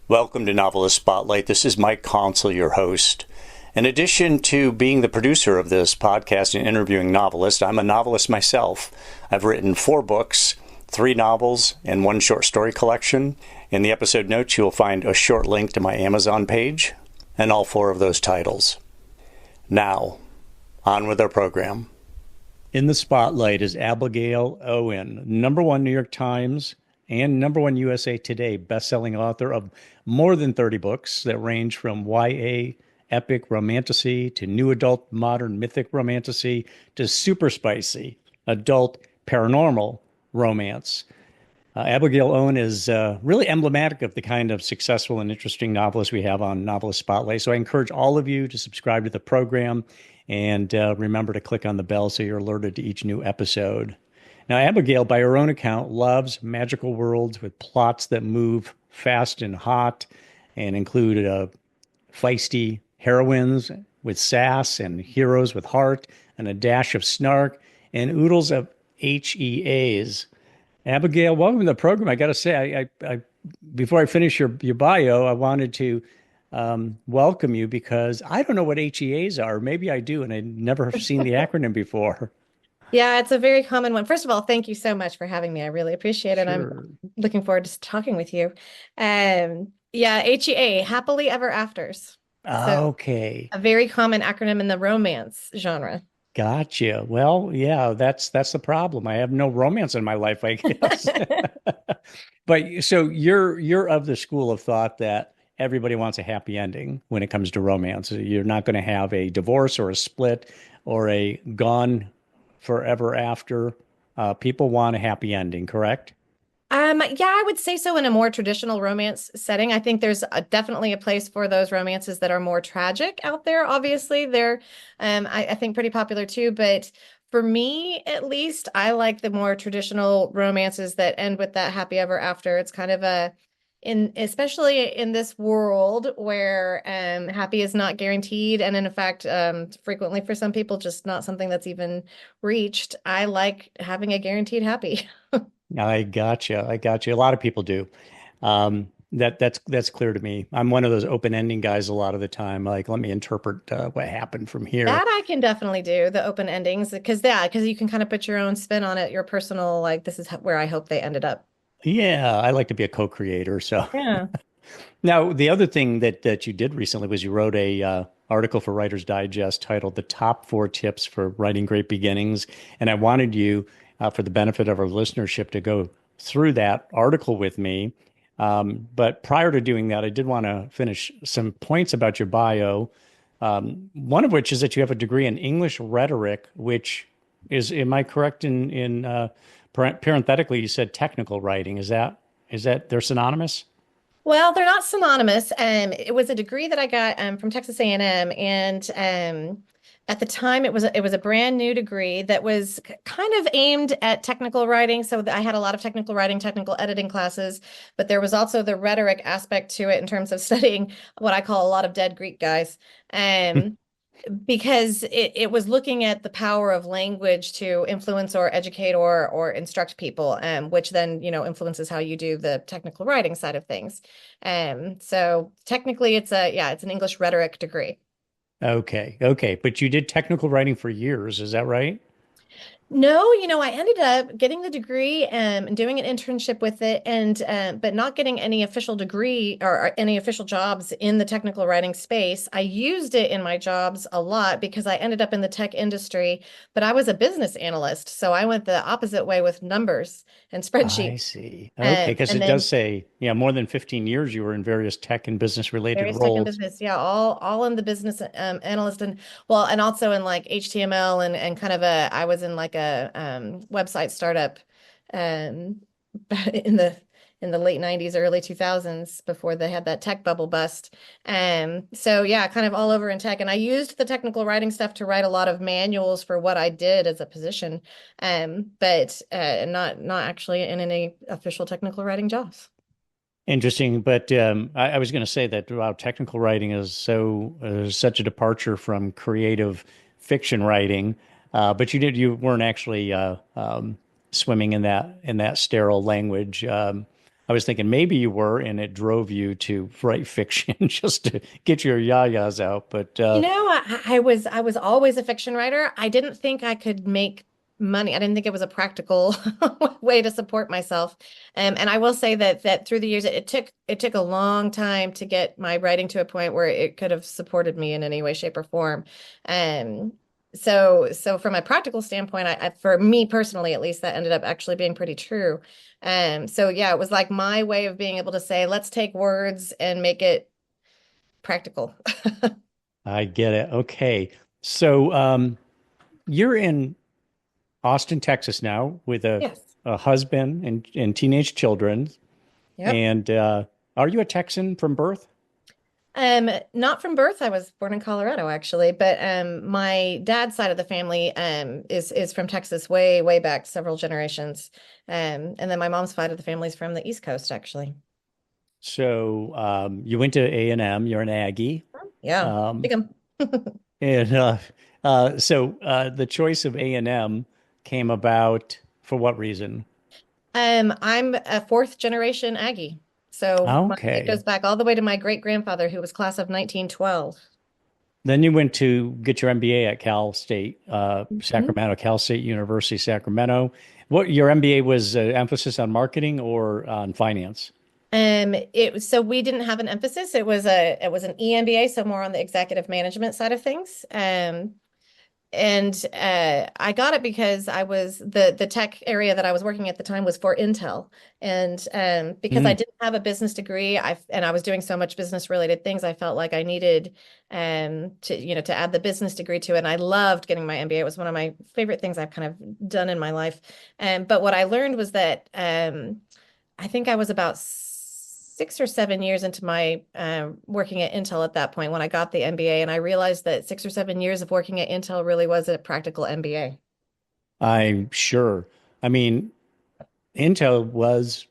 Welcome to Novelist Spotlight. This is Mike Consol, your host. In addition to being the producer of this podcast and interviewing novelists, I'm a novelist myself. I've written 4 books, 3 novels, and 1 short story collection. In the episode notes, you'll find a short link to my Amazon page and all 4 of those titles. Now, on with our program. In the spotlight is Abigail Owen, #1 New York Times and #1 USA Today best-selling author of more than 30 books that range from YA epic romantasy to new adult modern mythic romantasy to super spicy adult paranormal romance. Abigail Owen is really emblematic of the kind of successful and interesting novelist we have on Novelist Spotlight. So I encourage all of you to subscribe to the program and remember to click on the bell so you're alerted to each new episode. Now, Abigail, by her own account, loves magical worlds with plots that move fast and hot and include feisty heroines with sass and heroes with heart and a dash of snark and oodles of HEAs. Abigail, welcome to the program. I got to say, I before I finish your bio, I wanted to welcome you because I don't know what HEAs are. Maybe I do, and I never have seen the acronym before. Yeah, it's a very common one. First of all, thank you so much for having me. I really appreciate it. Sure. I'm looking forward to talking with you. Yeah, HEA, happily ever afters. So Okay. a very common acronym in the romance genre. Gotcha. Well, yeah, that's the problem. I have no romance in my life, I guess. But so you're of the school of thought that everybody wants a happy ending when it comes to romance. You're not going to have a divorce or a split or a gone forever after. People want a happy ending, correct? Yeah, I would say so in a more traditional romance setting. I think there's definitely a place for those romances that are more tragic out there. Obviously, they're, I think, pretty popular too. But for me, at least, I like the more traditional romances that end with that happy ever after. It's kind of especially in this world where happy is not guaranteed, and in fact, frequently for some people, just not something that's even reached. I like having a guaranteed happy. I gotcha. I gotcha. A lot of people do. That's clear to me. I'm one of those open-ending guys a lot of the time. Like, let me interpret what happened from here. That I can definitely do, the open endings, because you can kind of put your own spin on it, your personal, like, this is where I hope they ended up. Yeah, I like to be a co-creator. So Yeah. now the other thing that you did recently was you wrote a article for Writer's Digest titled "The Top 4 Tips for Writing Great Beginnings," and I wanted you, for the benefit of our listenership, to go through that article with me. But prior to doing that, I did want to finish some points about your bio. One of which is that you have a degree in English rhetoric, which is, am I correct in parenthetically, you said technical writing. Is that they're synonymous? Well, they're not synonymous. It was a degree that I got from Texas A&M, and at the time it was a brand new degree that was kind of aimed at technical writing. So I had a lot of technical writing, technical editing classes, but there was also the rhetoric aspect to it in terms of studying what I call a lot of dead Greek guys. Um, because it was looking at the power of language to influence or educate or instruct people, which then, influences how you do the technical writing side of things. So technically it's an English rhetoric degree. Okay, okay. But you did technical writing for years, is that right? No, I ended up getting the degree and doing an internship with it, and but not getting any official degree or any official jobs in the technical writing space. I used it in my jobs a lot because I ended up in the tech industry, but I was a business analyst, so I went the opposite way with numbers and I spreadsheets. see. Okay, because And it does then say, yeah, more than 15 years you were in various tech and business related various tech and roles. business, yeah, all in the business analyst, and well, and also in like HTML and kind of I was in like a website startup um in the late 90s, early 2000s, before they had that tech bubble bust. So yeah, kind of all over in tech, and I used the technical writing stuff to write a lot of manuals for what I did as a position, but not actually in any official technical writing jobs. Interesting, but I was going to say that wow, technical writing is such a departure from creative fiction writing. But you weren't actually swimming in that sterile language. I was thinking maybe you were, and it drove you to write fiction just to get your yayas out. But I was always a fiction writer. I didn't think I could make money. I didn't think it was a practical way to support myself. And I will say that through the years, it took a long time to get my writing to a point where it could have supported me in any way, shape, or form. Um, so from a practical standpoint, for me personally, at least, that ended up actually being pretty true. So yeah, it was like my way of being able to say, let's take words and make it practical. I get it. Okay. So you're in Austin, Texas now with Yes. a husband and teenage children. Yep. And are you a Texan from birth? Not from birth. I was born in Colorado actually, but my dad's side of the family is from Texas way, way back several generations. And then my mom's side of the family is from the East Coast actually. So you went to A&M, you're an Aggie. Yeah. Um, Big 'em. and the choice of A&M came about for what reason? I'm a fourth generation Aggie. So it Okay. goes back all the way to my great grandfather who was class of 1912. Then you went to get your MBA at Cal State, Mhm. Sacramento, Cal State University, Sacramento. What your MBA was emphasis on marketing or on finance? So we didn't have an emphasis. It was an EMBA, so more on the executive management side of things. And I got it because I was the tech area that I was working at the time was for Intel, and because I Mm, didn't have a business degree, I was doing so much business related things, I felt like I needed to add the business degree to it. And I loved getting my MBA. It was one of my favorite things I've kind of done in my life. But what I learned was that I think I was about 6 or 7 years into my working at Intel at that point when I got the MBA, and I realized that 6 or 7 years of working at Intel really was a practical MBA. I'm sure. I mean, Intel was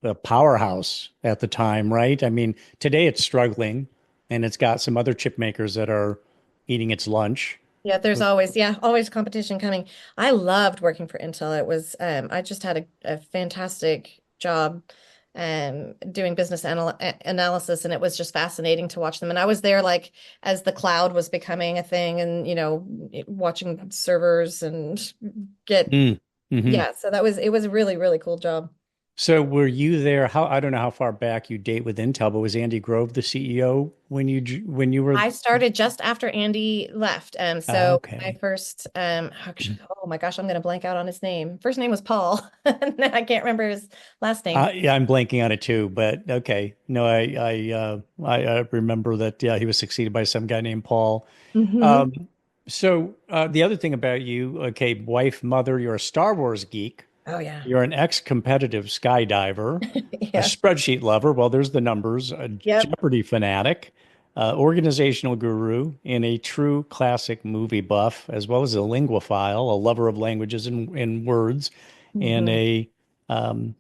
a powerhouse at the time, right? I mean, today it's struggling and it's got some other chip makers that are eating its lunch. Yeah, there's always competition coming. I loved working for Intel. I just had a fantastic job doing business analysis, and it was just fascinating to watch them. And I was there like as the cloud was becoming a thing, and watching servers and get Mm. Hmm. yeah. So it was a really, really cool job. So were you there? I don't know how far back you date with Intel, but was Andy Grove the CEO when when you were? I started just after Andy left. So my Okay. first, actually, oh my gosh, I'm going to blank out on his name. First name was Paul. And I can't remember his last name. Yeah, I'm blanking on it too, but okay. No, I remember that. Yeah, he was succeeded by some guy named Paul. Hmm. Um, the other thing about you, okay, wife, mother, you're a Star Wars geek. Oh yeah. You're an ex-competitive skydiver, a Yes. spreadsheet lover. Well, there's the numbers, a Yep. Jeopardy fanatic, organizational guru, and a true classic movie buff, as well as a linguophile, a lover of languages and words, and Hmm. a um,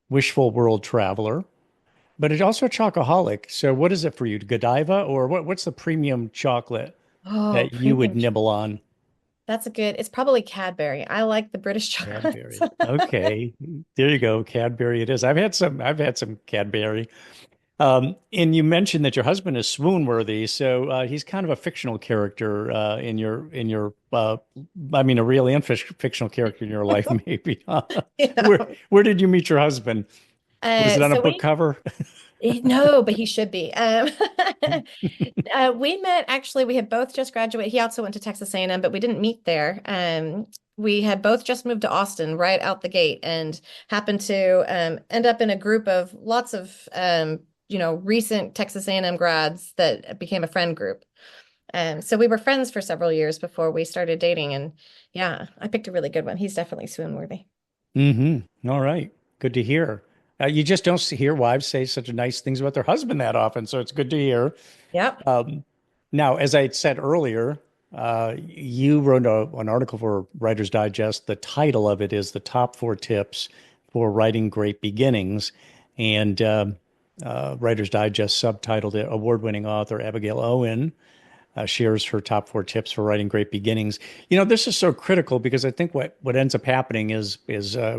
wishful world traveler. But it's also a chocoholic. So, what is it for you, Godiva, or what's the premium chocolate Oh, that you would premium. nibble on? It's probably Cadbury. I like the British chocolates. Cadbury. Okay, there you go. Cadbury it is. I've had some Cadbury. And you mentioned that your husband is swoon worthy, so he's kind of a fictional character I mean, a real and fictional character in your life, maybe. Where Yeah. where did you meet your husband? Was it on a So book cover? no, but he should be. We met actually. We had both just graduated. He also went to Texas A&M, but we didn't meet there. We had both just moved to Austin right out the gate, and happened to end up in a group of lots of recent Texas A&M grads that became a friend group. So we were friends for several years before we started dating, and yeah, I picked a really good one. He's definitely swoon worthy. All right. Good to hear. You just don't hear wives say such nice things about their husband that often, so it's good to hear. Yep. Um, Now, as I said earlier, you wrote an article for Writer's Digest. The title of it is "The Top Four Tips for Writing Great Beginnings," and Writer's Digest subtitled it "Award-winning author Abigail Owen." shares her top 4 tips for writing great beginnings. This is so critical because I think what ends up happening is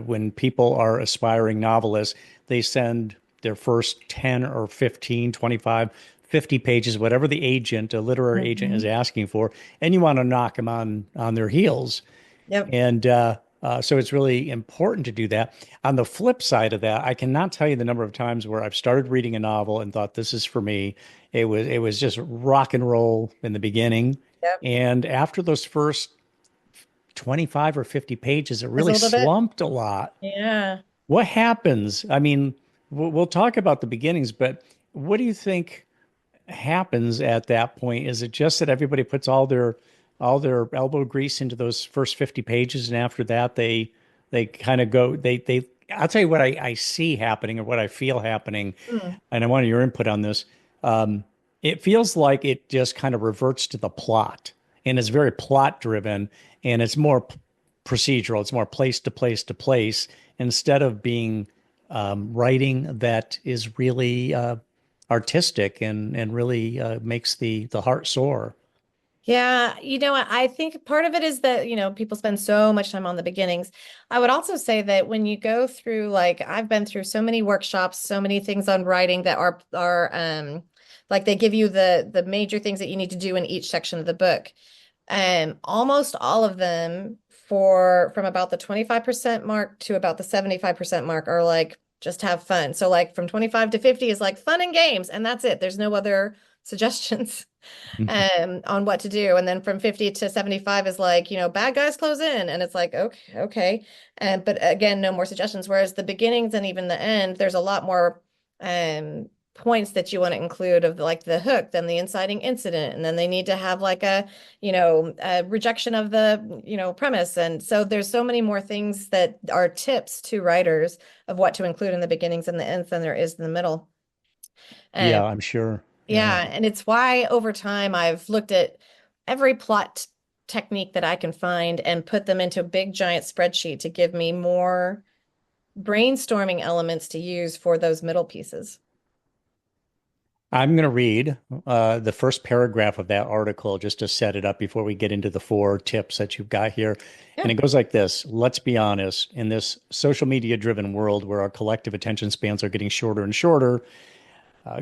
when people are aspiring novelists, they send their first 10 or 15, 25, 50 pages, whatever the agent, a literary agent, is Mhm. asking for, and you want to knock them on their heels. Yep. And so it's really important to do that. On the flip side of that, I cannot tell you the number of times where I've started reading a novel and thought this is for me. It was just rock and roll in the beginning. Yep. And after those first 25 or 50 pages, it really Fizzled a bit. slumped a lot. Yeah. What happens? I mean, we'll talk about the beginnings, but what do you think happens at that point? Is it just that everybody puts all their elbow grease into those first 50 pages, and after that they kind of go they I'll tell you what I see happening or what I feel happening, Mm. and I wanted your input on this. It feels like it just kind of reverts to the plot, and it's very plot driven, and it's more procedural. It's more place to place to place instead of being writing that is really artistic and really makes the heart soar. Yeah, I think part of it is that, people spend so much time on the beginnings. I would also say that when you go through, like, I've been through so many workshops, so many things on writing that are like they give you the major things that you need to do in each section of the book. Almost all of them from about the 25% mark to about the 75% mark are like just have fun. So like from 25 to 50 is like fun and games, and that's it. There's no other suggestions on what to do. And then from 50 to 75 is like, bad guys close in. And it's like, okay, okay. But again, no more suggestions. Whereas the beginnings and even the end, there's a lot more points that you want to include of like the hook, then the inciting incident, and then they need to have like a rejection of the, premise. And so there's so many more things that are tips to writers of what to include in the beginnings and the ends than there is in the middle. Um, Yeah, I'm sure. Yeah. yeah, and it's why over time I've looked at every plot technique that I can find and put them into a big giant spreadsheet to give me more brainstorming elements to use for those middle pieces. I'm going to read the first paragraph of that article just to set it up before we get into the 4 tips that you've got here. Yeah. And it goes like this. Let's be honest, in this social media driven world where our collective attention spans are getting shorter and shorter,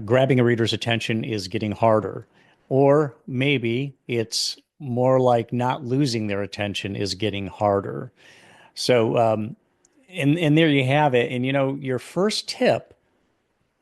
grabbing a reader's attention is getting harder. Or maybe it's more like not losing their attention is getting harder. So, and there you have it. And your first tip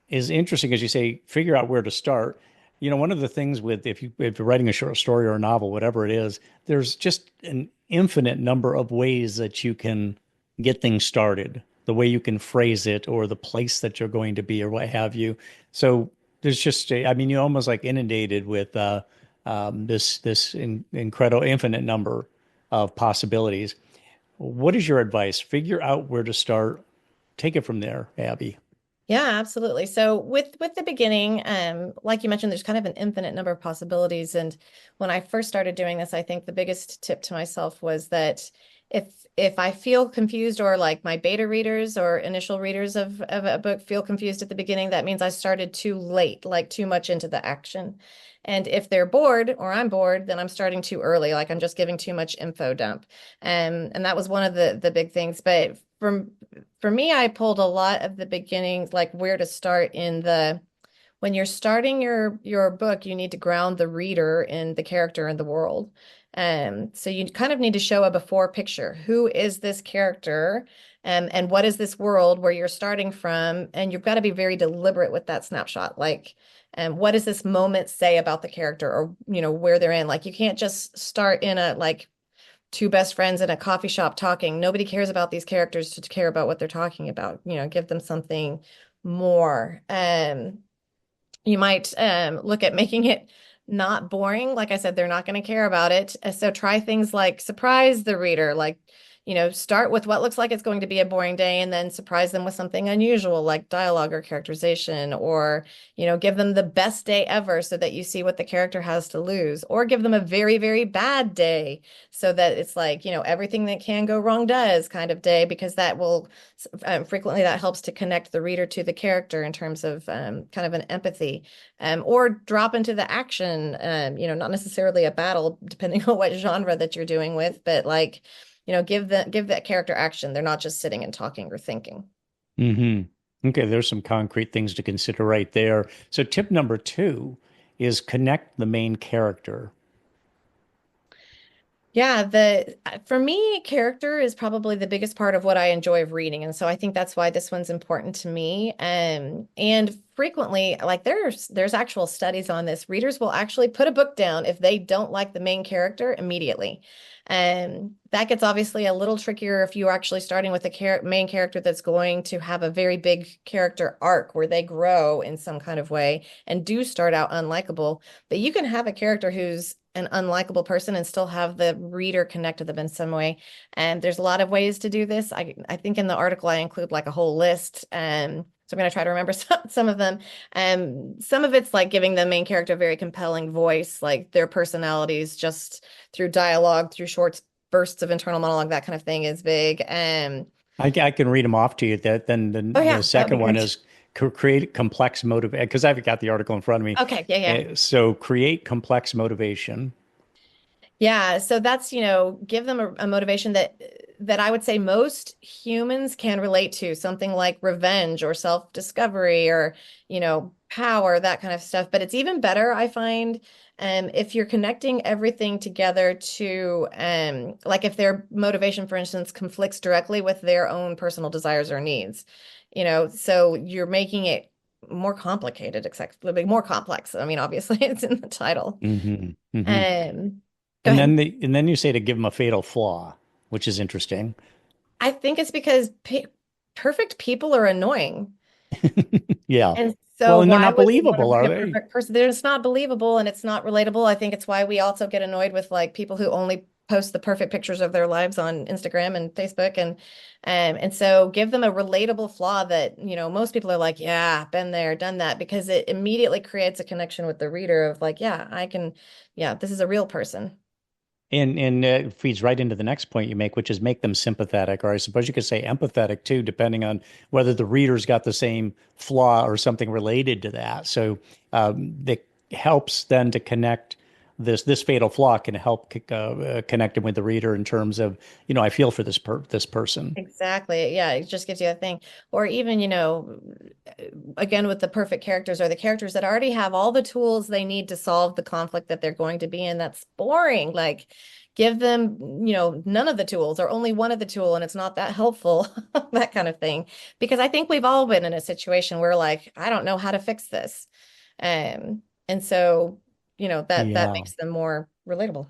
is interesting as you say, figure out where to start. One of the things with if you're writing a short story or a novel, whatever it is, there's just an infinite number of ways that you can get things started, the way you can phrase it, or the place that you're going to be, or what have you. So there's just, I mean, you're almost like inundated with this incredible infinite number of possibilities. What is your advice? Figure out where to start. Take it from there, Abby. Yeah, absolutely. So with the beginning, like you mentioned, there's kind of an infinite number of possibilities. And when I first started doing this, I think the biggest tip to myself was that if I feel confused, or like my beta readers or initial readers of a book feel confused at the beginning, that means I started too late, like too much into the action. And if they're bored or I'm bored, then I'm starting too early, like I'm just giving too much info dump. And that was one of the big things. But for me, I pulled a lot of the beginnings, like where to start when you're starting your book, you need to ground the reader in the character and the world. So you kind of need to show a before picture. Who is this character? And what is this world where you're starting from? And you've got to be very deliberate with that snapshot. Like, what does this moment say about the character, or, where they're in? Like, you can't just start in a like two best friends in a coffee shop talking. Nobody cares about these characters to care about what they're talking about. Give them something more. You might look at making it not boring. Like I said, they're not going to care about it. So try things like surprise the reader, like, start with what looks like it's going to be a boring day and then surprise them with something unusual like dialogue or characterization, or, give them the best day ever so that you see what the character has to lose, or give them a very, very bad day so that it's like, everything that can go wrong does kind of day, because that will frequently that helps to connect the reader to the character in terms of kind of an empathy, or drop into the action, not necessarily a battle, depending on what genre that you're doing with, but like, give that character action. They're not just sitting and talking or thinking. hmm Okay, there's some concrete things to consider right there. So tip number two is connect the main character. Yeah, the for me, character is probably the biggest part of what I enjoy of reading. And so I think that's why this one's important to me. And frequently, like there's actual studies on this. Readers will actually put a book down if they don't like the main character immediately. And that gets obviously a little trickier if you're actually starting with a main character that's going to have a very big character arc where they grow in some kind of way and do start out unlikable. But you can have a character who's an unlikable person and still have the reader connect to them in some way. And there's a lot of ways to do this. I think in the article I include like a whole list. So I'm going to try to remember some of them. Some of it's like giving the main character a very compelling voice, like their personalities just through dialogue, through short bursts of internal monologue, that kind of thing is big. I can read them off to you. Then Oh the yeah, that would be second one great. is create complex motivation, because I've got the article in front of me. Okay, yeah, yeah. So create complex motivation. Yeah, so that's, give them a motivation that I would say most humans can relate to, something like revenge or self-discovery or, power, that kind of stuff. But it's even better, I find, if you're connecting everything together to, like if their motivation, for instance, conflicts directly with their own personal desires or needs, so you're making it more complicated, exactly, more complex. I mean, obviously, it's in the title. hmm hmm Um, Go And ahead. then you say to give them a fatal flaw, which is interesting. I think it's because perfect people are annoying. Yeah. And so Well, and they're why not would we want to believable, bring are a they? perfect person? They're just not believable and it's not relatable. I think it's why we also get annoyed with like people who only post the perfect pictures of their lives on Instagram and Facebook, and so give them a relatable flaw that, most people are like, yeah, been there, done that, because it immediately creates a connection with the reader of like, yeah, yeah, this is a real person. And it feeds right into the next point you make, which is make them sympathetic, or I suppose you could say empathetic too, depending on whether the reader's got the same flaw or something related to that. So that helps then to connect this fatal flaw can help connect him with the reader in terms of, I feel for this person. Exactly. Yeah, it just gives you a thing. Or even, again, with the perfect characters or the characters that already have all the tools they need to solve the conflict that they're going to be in, that's boring. Like, give them, none of the tools or only one of the tool, and it's not that helpful, that kind of thing. Because I think we've all been in a situation where like, I don't know how to fix this. And so, that Yeah. makes them more relatable.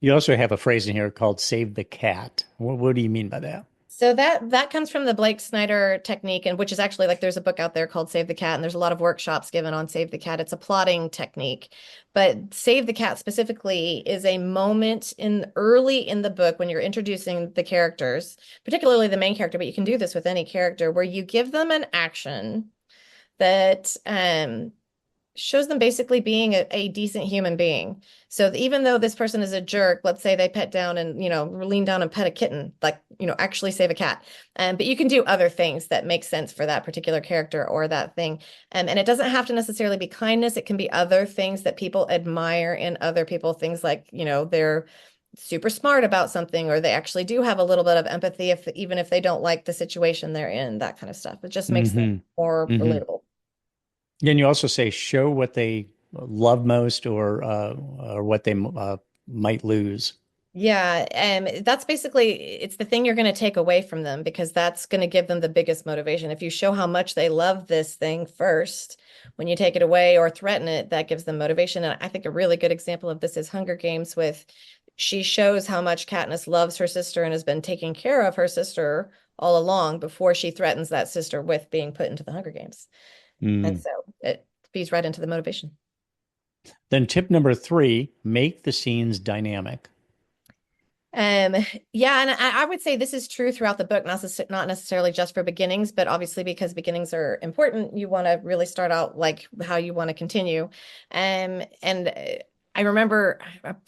You also have a phrase in here called save the cat. What do you mean by that? So that comes from the Blake Snyder technique, and which is actually like there's a book out there called Save the Cat, and there's a lot of workshops given on Save the Cat. It's a plotting technique, but Save the Cat specifically is a moment in early in the book when you're introducing the characters, particularly the main character, but you can do this with any character where you give them an action that shows them basically being a decent human being. So even though this person is a jerk, let's say they pet down and, lean down and pet a kitten, like, actually save a cat. But you can do other things that make sense for that particular character or that thing. And it doesn't have to necessarily be kindness. It can be other things that people admire in other people, things like, they're super smart about something, or they actually do have a little bit of empathy, even if they don't like the situation they're in, that kind of stuff. It just makes them hmm more hmm relatable. Then you also say show what they love most or what they might lose. Yeah, that's basically it's the thing you're going to take away from them because that's going to give them the biggest motivation. If you show how much they love this thing first, when you take it away or threaten it, that gives them motivation. And I think a really good example of this is Hunger Games with she shows how much Katniss loves her sister and has been taking care of her sister all along before she threatens that sister with being put into the Hunger Games. And Mm. so it feeds right into the motivation. Then tip number three, make the scenes dynamic. Um, yeah, and I would say this is true throughout the book, not necessarily just for beginnings, but obviously because beginnings are important, you want to really start out like how you want to continue. And I remember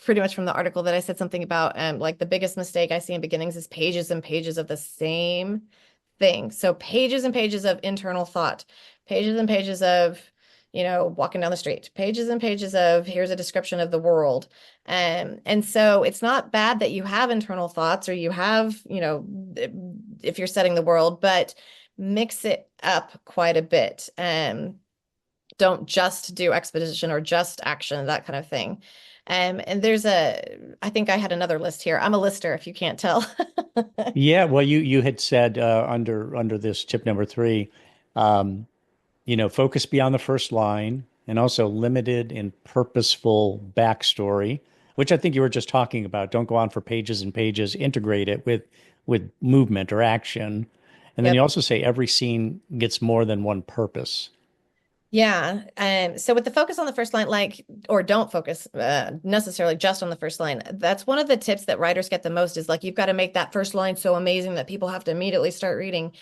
pretty much from the article that I said something about like the biggest mistake I see in beginnings is pages and pages of the same thing. So pages and pages of internal thought, pages and pages of, walking down the street, pages and pages of here's a description of the world. And so it's not bad that you have internal thoughts or you have, if you're setting the world, but mix it up quite a bit. Don't just do exposition or just action, that kind of thing. And I think I had another list here. I'm a lister, if you can't tell. Yeah, well, you had said under this tip number three, um, focus beyond the first line, and also limited and purposeful backstory, which I think you were just talking about. Don't go on for pages and pages. Integrate it with movement or action, and then you Yep. also say every scene gets more than one purpose. Yeah. So with the focus on the first line, or don't focus necessarily just on the first line, that's one of the tips that writers get the most is like, you've got to make that first line so amazing that people have to immediately start reading.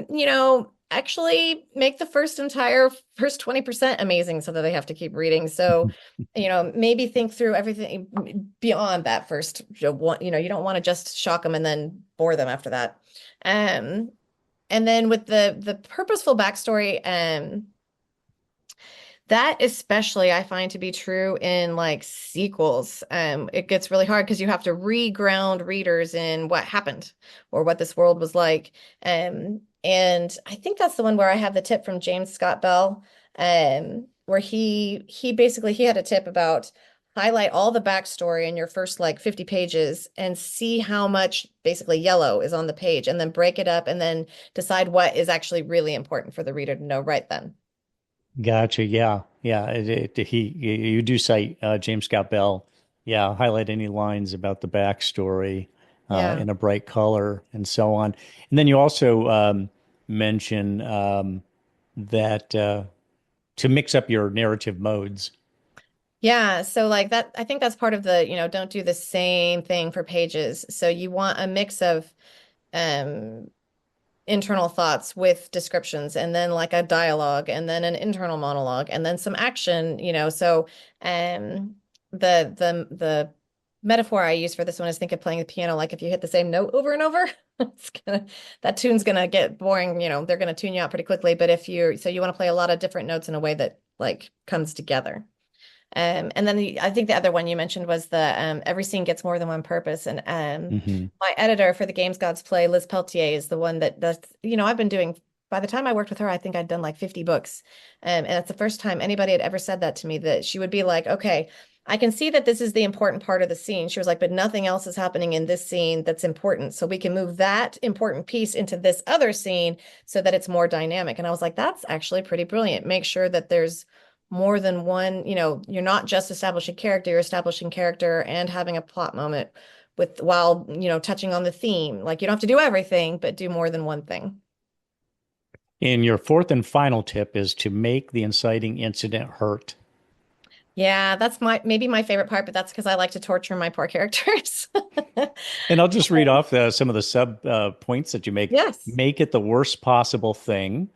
Yeah, actually make the first 20% amazing so that they have to keep reading. So, maybe think through everything beyond that first one. You don't want to just shock them and then bore them after that. Um, and then with the purposeful backstory, that especially I find to be true in like sequels. It gets really hard because you have to re-ground readers in what happened or what this world was like. And I think that's the one where I have the tip from James Scott Bell, where he basically he had a tip about highlight all the backstory in your first like 50 pages and see how much basically yellow is on the page, and then break it up and then decide what is actually really important for the reader to know right then. Gotcha. Yeah. Yeah. You do cite James Scott Bell. Yeah. Highlight any lines about the backstory Yeah. in a bright color and so on. And then you also mention that to mix up your narrative modes. Yeah, so like that, I think that's part of the, don't do the same thing for pages. So you want a mix of um internal thoughts with descriptions, and then like a dialogue, and then an internal monologue, and then some action, So the metaphor I use for this one is, think of playing the piano, like if you hit the same note over and over, that tune's gonna get boring, they're gonna tune you out pretty quickly. But you want to play a lot of different notes in a way that like comes together. And then I think the other one you mentioned was the every scene gets more than one purpose. And Hmm. my editor for the Games Gods play, Liz Peltier, is the one that's, I've been doing, by the time I worked with her, I think I'd done like 50 books. And it's the first time anybody had ever said that to me, that she would be like, okay, I can see that this is the important part of the scene. She was like, but nothing else is happening in this scene that's important. So we can move that important piece into this other scene so that it's more dynamic. And I was like, that's actually pretty brilliant. Make sure that there's more than one, you're not just establishing character, you're establishing character and having a plot moment while, touching on the theme. Like, you don't have to do everything, but do more than one thing. And your fourth and final tip is to make the inciting incident hurt. Yeah, that's maybe my favorite part, but that's because I like to torture my poor characters. And I'll just read off some of the sub points that you make. Yes. Make it the worst possible thing.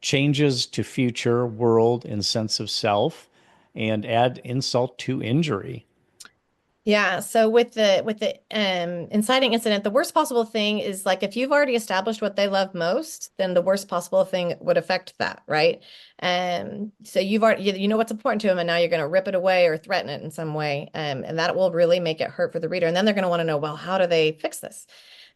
Changes to future, world, and sense of self, and add insult to injury. Yeah, so with the inciting incident, the worst possible thing is like if you've already established what they love most, then the worst possible thing would affect that, right? So you've already you know what's important to them, and now you're going to rip it away or threaten it in some way, and that will really make it hurt for the reader. And then they're going to want to know, well, how do they fix this?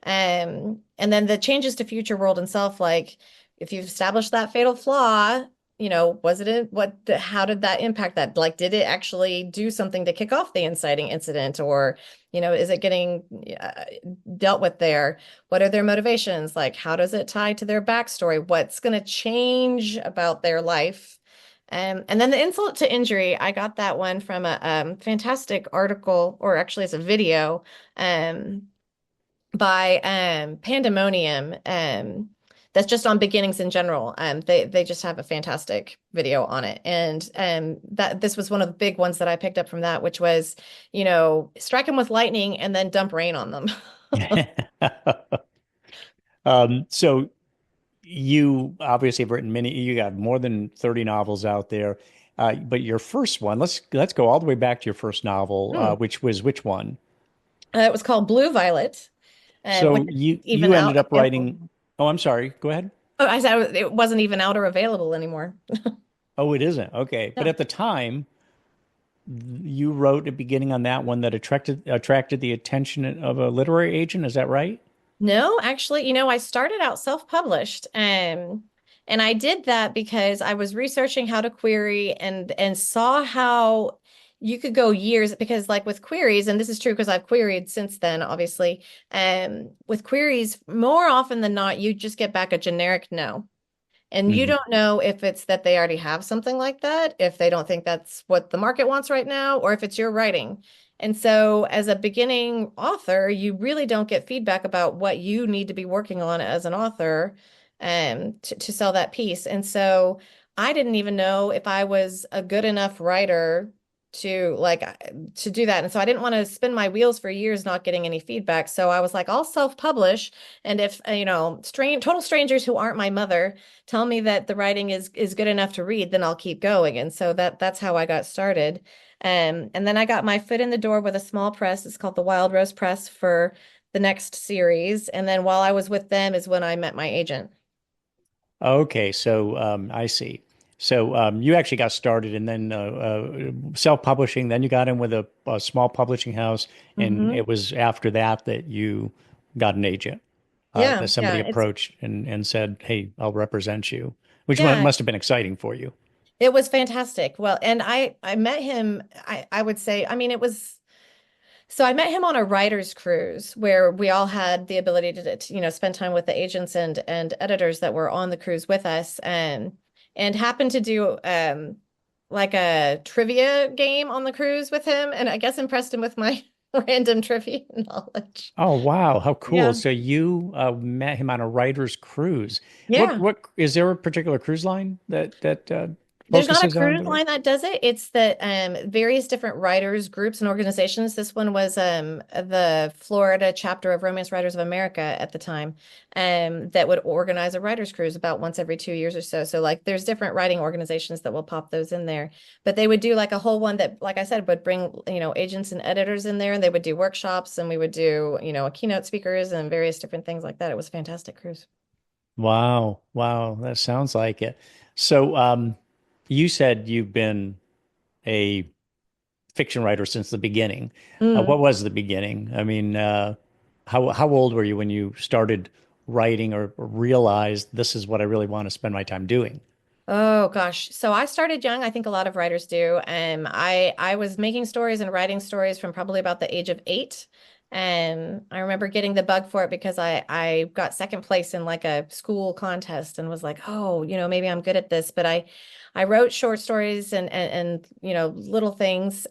And then the changes to future world and self, like if you've established that fatal flaw, was it how did that impact that? Like, did it actually do something to kick off the inciting incident? Or, is it getting dealt with there? What are their motivations? Like, how does it tie to their backstory? What's going to change about their life? And then the insult to injury, I got that one from a fantastic article, or actually it's a video, by Pandemonium. that's just on beginnings in general. They just have a fantastic video on it. And that this was one of the big ones that I picked up from that, which was, strike them with lightning and then dump rain on them. So you obviously have written many, you got more than 30 novels out there. But your first one, let's go all the way back to your first novel, Hmm. which was which one? It was called Blue Violet, which So is you even ended out. up writing, oh, I'm sorry, go ahead. Oh, I said it wasn't even out or available anymore. Oh, it isn't. Okay. But Yeah. at the time, you wrote a beginning on that one that attracted the attention of a literary agent. Is that right? No, actually, I started out self-published. And I did that because I was researching how to query and saw how you could go years because like with queries, and this is true because I've queried since then, obviously. With queries, more often than not, you just get back a generic no. And you Hmm. don't know if it's that they already have something like that, if they don't think that's what the market wants right now, or if it's your writing. And so, as a beginning author, you really don't get feedback about what you need to be working on as an author to sell that piece. And so, I didn't even know if I was a good enough writer to do that. And so I didn't want to spin my wheels for years not getting any feedback. So I was like, I'll self-publish. And if, total strangers who aren't my mother tell me that the writing is good enough to read, then I'll keep going. And so that's how I got started. And then I got my foot in the door with a small press. It's called the Wild Rose Press for the next series. And then while I was with them is when I met my agent. Okay, so I see. So you actually got started and then self-publishing. Then you got in with a small publishing house, and Hmm. it was after that that you got an agent. Yeah, That somebody yeah, approached and said, "Hey, I'll represent you," which yeah, must have been exciting for you. it was fantastic. Well, and I met him, I would say, I mean, it was so I met him on a writer's cruise where we all had the ability to spend time with the agents and editors that were on the cruise with us and happened to do like a trivia game on the cruise with him and I guess impressed him with my random trivia knowledge. Oh, wow, how cool! Yeah. So you met him on a writer's cruise. What Yeah. what is there a particular cruise line that There's not a focuses on cruise the? line that does it. It's that various different writers, groups, and organizations. This one was the Florida chapter of Romance Writers of America at the time, that would organize a writers cruise about once every 2 years or so. So like there's different writing organizations that will pop those in there. But they would do like a whole one that, like I said, would bring, agents and editors in there and they would do workshops and we would do, a keynote speakers and various different things like that. It was a fantastic cruise. Wow, wow, that sounds like it. So you said you've been a fiction writer since the beginning. Mm. What was the beginning? I mean, how old were you when you started writing or realized this is what I really want to spend my time doing? Oh gosh. So I started young. I think a lot of writers do. I was making stories and writing stories from probably about the age of 8. I remember getting the bug for it because I got second place in like a school contest and was like, oh, maybe I'm good at this. But I wrote short stories and little things.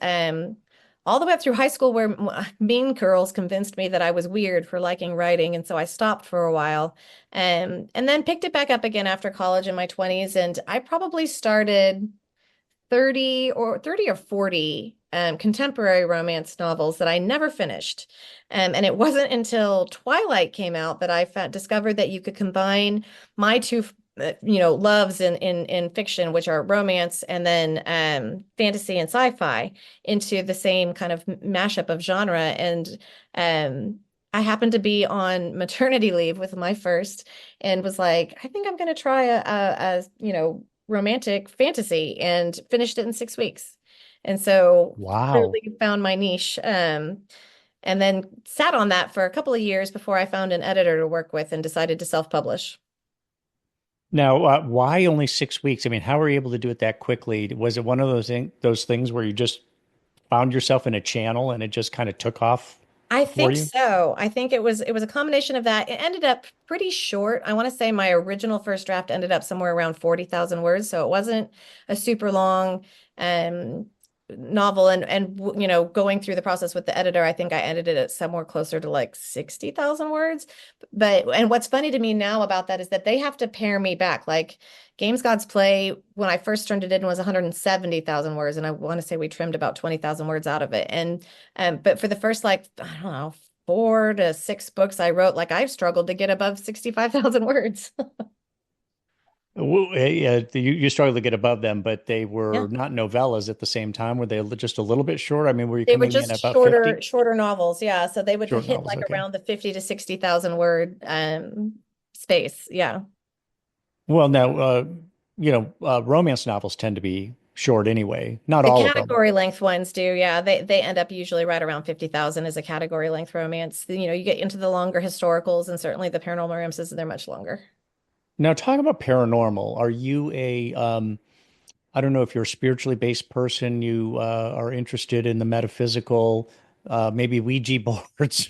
All the way up through high school where Mean Girls convinced me that I was weird for liking writing, and so I stopped for a while. And then picked it back up again after college in my 20s. And I probably started 30 or 40 contemporary romance novels that I never finished. And it wasn't until Twilight came out that discovered that you could combine my two, loves in fiction, which are romance and then fantasy and sci-fi, into the same kind of mashup of genre. And I happened to be on maternity leave with my first and was like, I think I'm going to try a romantic fantasy and finished it in 6 weeks. And so Wow. clearly found my niche. And then sat on that for a couple of years before I found an editor to work with and decided to self-publish. Now, why only 6 weeks? I mean, how were you able to do it that quickly? Was it one of those things where you just found yourself in a channel and it just kind of took off I for think you? so. I think it was a combination of that. It ended up pretty short. I want to say my original first draft ended up somewhere around 40,000 words, so it wasn't a super long. Um, novel and going through the process with the editor, I think I edited it somewhere closer to like 60,000 words. But and what's funny to me now about that is that they have to pare me back. Like Games Gods Play, when I first turned it in, was 170,000 words, and I want to say we trimmed about 20,000 words out of it. And but for the first, like, I don't know, 4 to 6 books I wrote, like I've struggled to get above 65,000 words. Well, yeah, you struggled to get above them, but they Yeah. were not novellas at the same time. Were they just a little bit short? I mean, were you They were coming in just at about 50? shorter novels. Yeah. So they would Short hit novels, like okay. around the 50 to 60,000 word space. Yeah. Well, now, romance novels tend to be short anyway. Not The all of them. category length ones do. Yeah. They end up usually right around 50,000 as a category length romance. You get into the longer historicals and certainly the paranormal romances, they're much longer. Now, talk about paranormal. Are you I don't know if you're a spiritually based person, you are interested in the metaphysical, maybe Ouija boards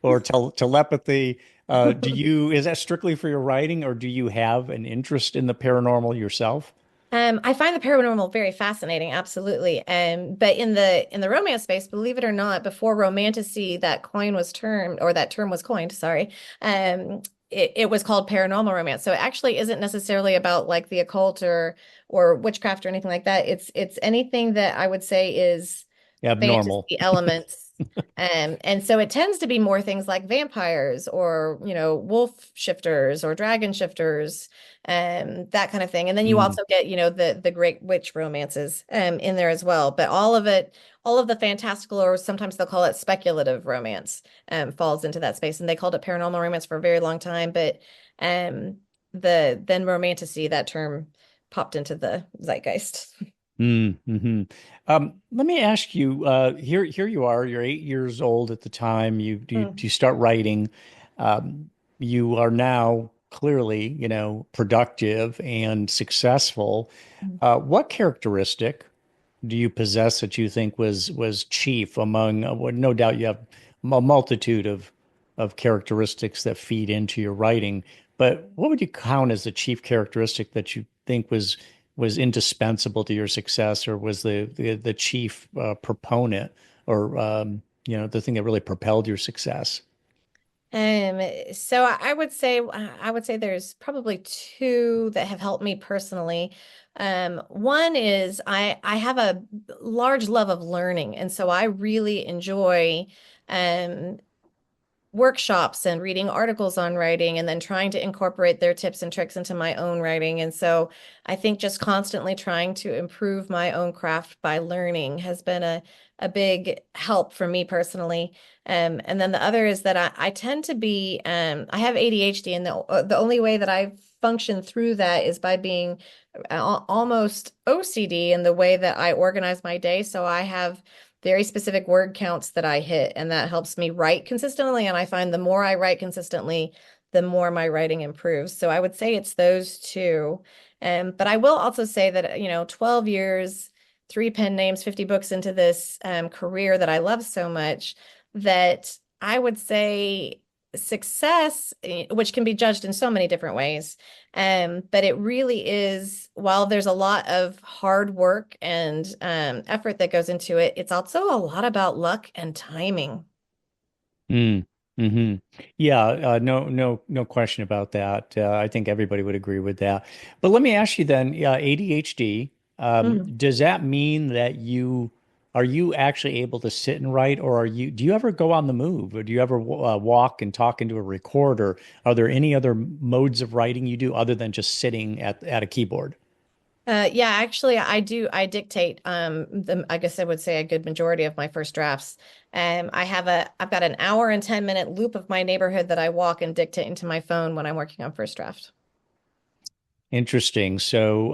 or telepathy. Is that strictly for your writing, or do you have an interest in the paranormal yourself? I find the paranormal very fascinating, absolutely. But in the romance space, believe it or not, before romantasy, that coin was termed, or that term was coined, sorry, it was called paranormal romance. So it actually isn't necessarily about like the occult or witchcraft or anything like that. It's anything that I would say is Abnormal. fantasy elements. And so it tends to be more things like vampires or, wolf shifters or dragon shifters, that kind of thing. And then you Mm. also get, the great witch romances in there as well. But all of it, all of the fantastical, or sometimes they'll call it speculative romance, falls into that space. And they called it paranormal romance for a very long time. But then romantasy, that term popped into the zeitgeist. Mm-hmm. Let me ask you, here you are, you're 8 years old at the time, you start writing. You are now clearly, productive and successful. Mm. What characteristic do you possess that you think was chief among, well, no doubt you have a multitude of characteristics that feed into your writing, but what would you count as the chief characteristic that you think was indispensable to your success, or was the chief proponent, or the thing that really propelled your success? So I would say there's probably two that have helped me personally. One is I have a large love of learning, and so I really enjoy um workshops and reading articles on writing and then trying to incorporate their tips and tricks into my own writing. And so I think just constantly trying to improve my own craft by learning has been a big help for me personally. And then the other is that I tend to be, I have ADHD, and the only way that I function through that is by being almost OCD in the way that I organize my day. So I have very specific word counts that I hit, and that helps me write consistently. And I find the more I write consistently, the more my writing improves. So I would say it's those two. But I will also say that, 12 years, three pen names, 50 books into this career that I love so much, that I would say success, which can be judged in so many different ways. But it really is, while there's a lot of hard work and effort that goes into it, it's also a lot about luck and timing. Mm, hmm. Yeah, no question about that. I think everybody would agree with that. But let me ask you then, ADHD, Mhm. does that mean that are you actually able to sit and write, or do you ever go on the move, or do you ever walk and talk into a recorder? Are there any other modes of writing you do other than just sitting at a keyboard? Yeah, actually, I do. I dictate I guess I would say a good majority of my first drafts. I've got an hour and 10-minute loop of my neighborhood that I walk and dictate into my phone when I'm working on first draft. Interesting. So,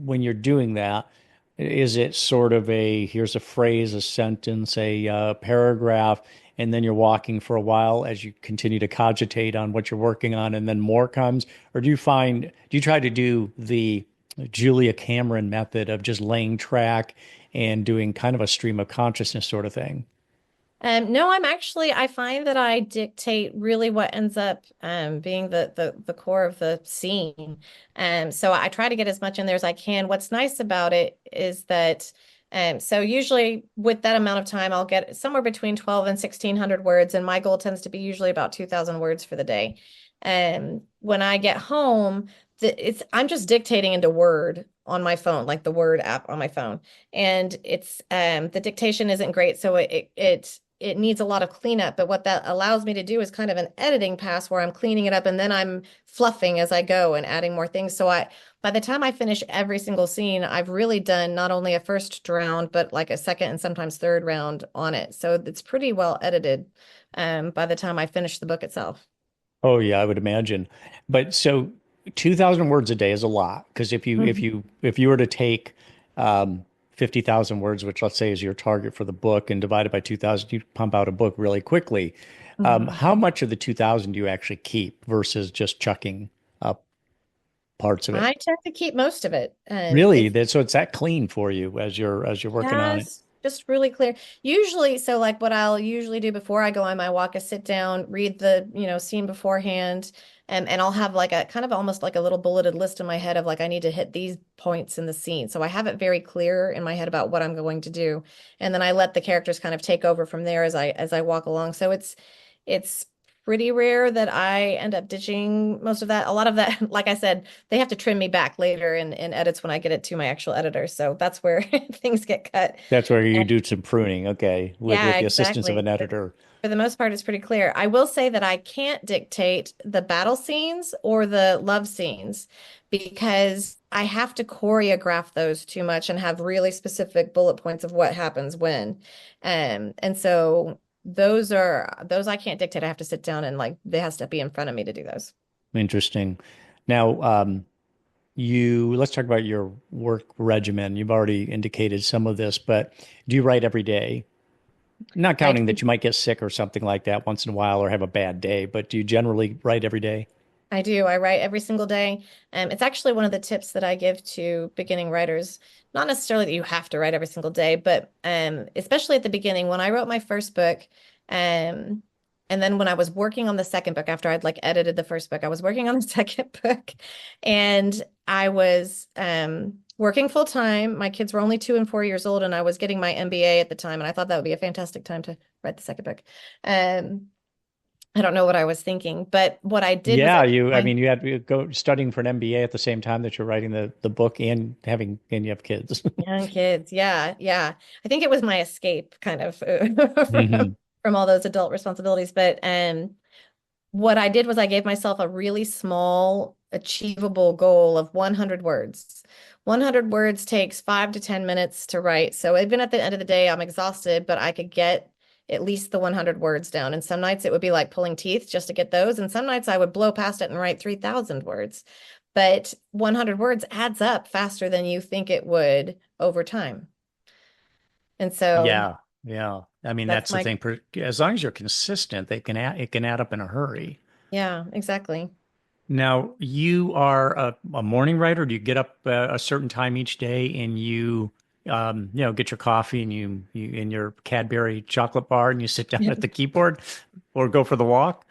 when you're doing that, is it sort of here's a phrase, a sentence, a paragraph, and then you're walking for a while as you continue to cogitate on what you're working on, and then more comes? Or do you try to do the Julia Cameron method of just laying track and doing kind of a stream of consciousness sort of thing? No, I find that I dictate really what ends up being the core of the scene. So I try to get as much in there as I can. What's nice about it is that so usually with that amount of time, I'll get somewhere between 12 and 1600 words, and my goal tends to be usually about 2000 words for the day. When I get home, I'm just dictating into Word on my phone, like the Word app on my phone. And it's the dictation isn't great, so it needs a lot of cleanup, but what that allows me to do is kind of an editing pass where I'm cleaning it up and then I'm fluffing as I go and adding more things. So by the time I finish every single scene, I've really done not only a first round, but like a second and sometimes third round on it. So it's pretty well edited by the time I finish the book itself. Oh yeah, I would imagine. But so 2,000 words a day is a lot because Mhm. if you were to take 50,000 words, which let's say is your target for the book, and divide it by 2,000, you pump out a book really quickly. Mhm. How much of the 2,000 do you actually keep versus just chucking up parts of it? I tend to keep most of it. Really? It's That so it's that clean for you as you're working on it. Yes, just really clear. Usually, so like what I'll usually do before I go on my walk is sit down, read the, scene beforehand, and I'll have like a kind of almost like a little bulleted list in my head of like I need to hit these points in the scene. So I have it very clear in my head about what I'm going to do. And then I let the characters kind of take over from there as I walk along. So it's pretty rare that I end up ditching most of that. A lot of that, like I said, they have to trim me back later in edits when I get it to my actual editor. So that's where things get cut. That's where you And do some pruning, okay, yeah, with the assistance of exactly. an But editor. for the most part, it's pretty clear. I will say that I can't dictate the battle scenes or the love scenes because I have to choreograph those too much and have really specific bullet points of what happens when. And so those I can't dictate. I have to sit down and like they has to be in front of me to do those. Interesting. Now, let's talk about your work regimen. You've already indicated some of this, but do you write every day? Not I counting that do. you might get sick or something like that once in a while or have a bad day, but do you generally write every day? I do. I write every single day. It's actually one of the tips that I give to beginning writers. Not necessarily that you have to write every single day, but especially at the beginning, when I wrote my first book, um, and then when I was working on the second book after I'd like edited the first book, I was working on the second book, and I was working full time. My kids were only 2 and 4 years old, and I was getting my MBA at the time, and I thought that would be a fantastic time to write the second book. Um, I don't know what I was thinking, but what I did was Yeah, I kept I my mean, you had to go studying for an MBA at the same time that you're writing the book and you have kids. young kids. Yeah, yeah. I think it was my escape kind of Hmm. from all those adult responsibilities. But what I did was I gave myself a really small, achievable goal of 100 words. 100 words takes 5 to 10 minutes to write. So even at the end of the day, I'm exhausted, but I could get at least the 100 words down. And some nights it would be like pulling teeth just to get those. And some nights I would blow past it and write 3,000 words. But 100 words adds up faster than you think it would over time. And so Yeah, yeah. I mean, that's that's the my, thing. As long as you're consistent, it can add up in a hurry. yeah, exactly. Now, you are a morning writer. Do you get up a certain time each day and get your coffee and you in your Cadbury chocolate bar and you sit down at the keyboard or go for the walk?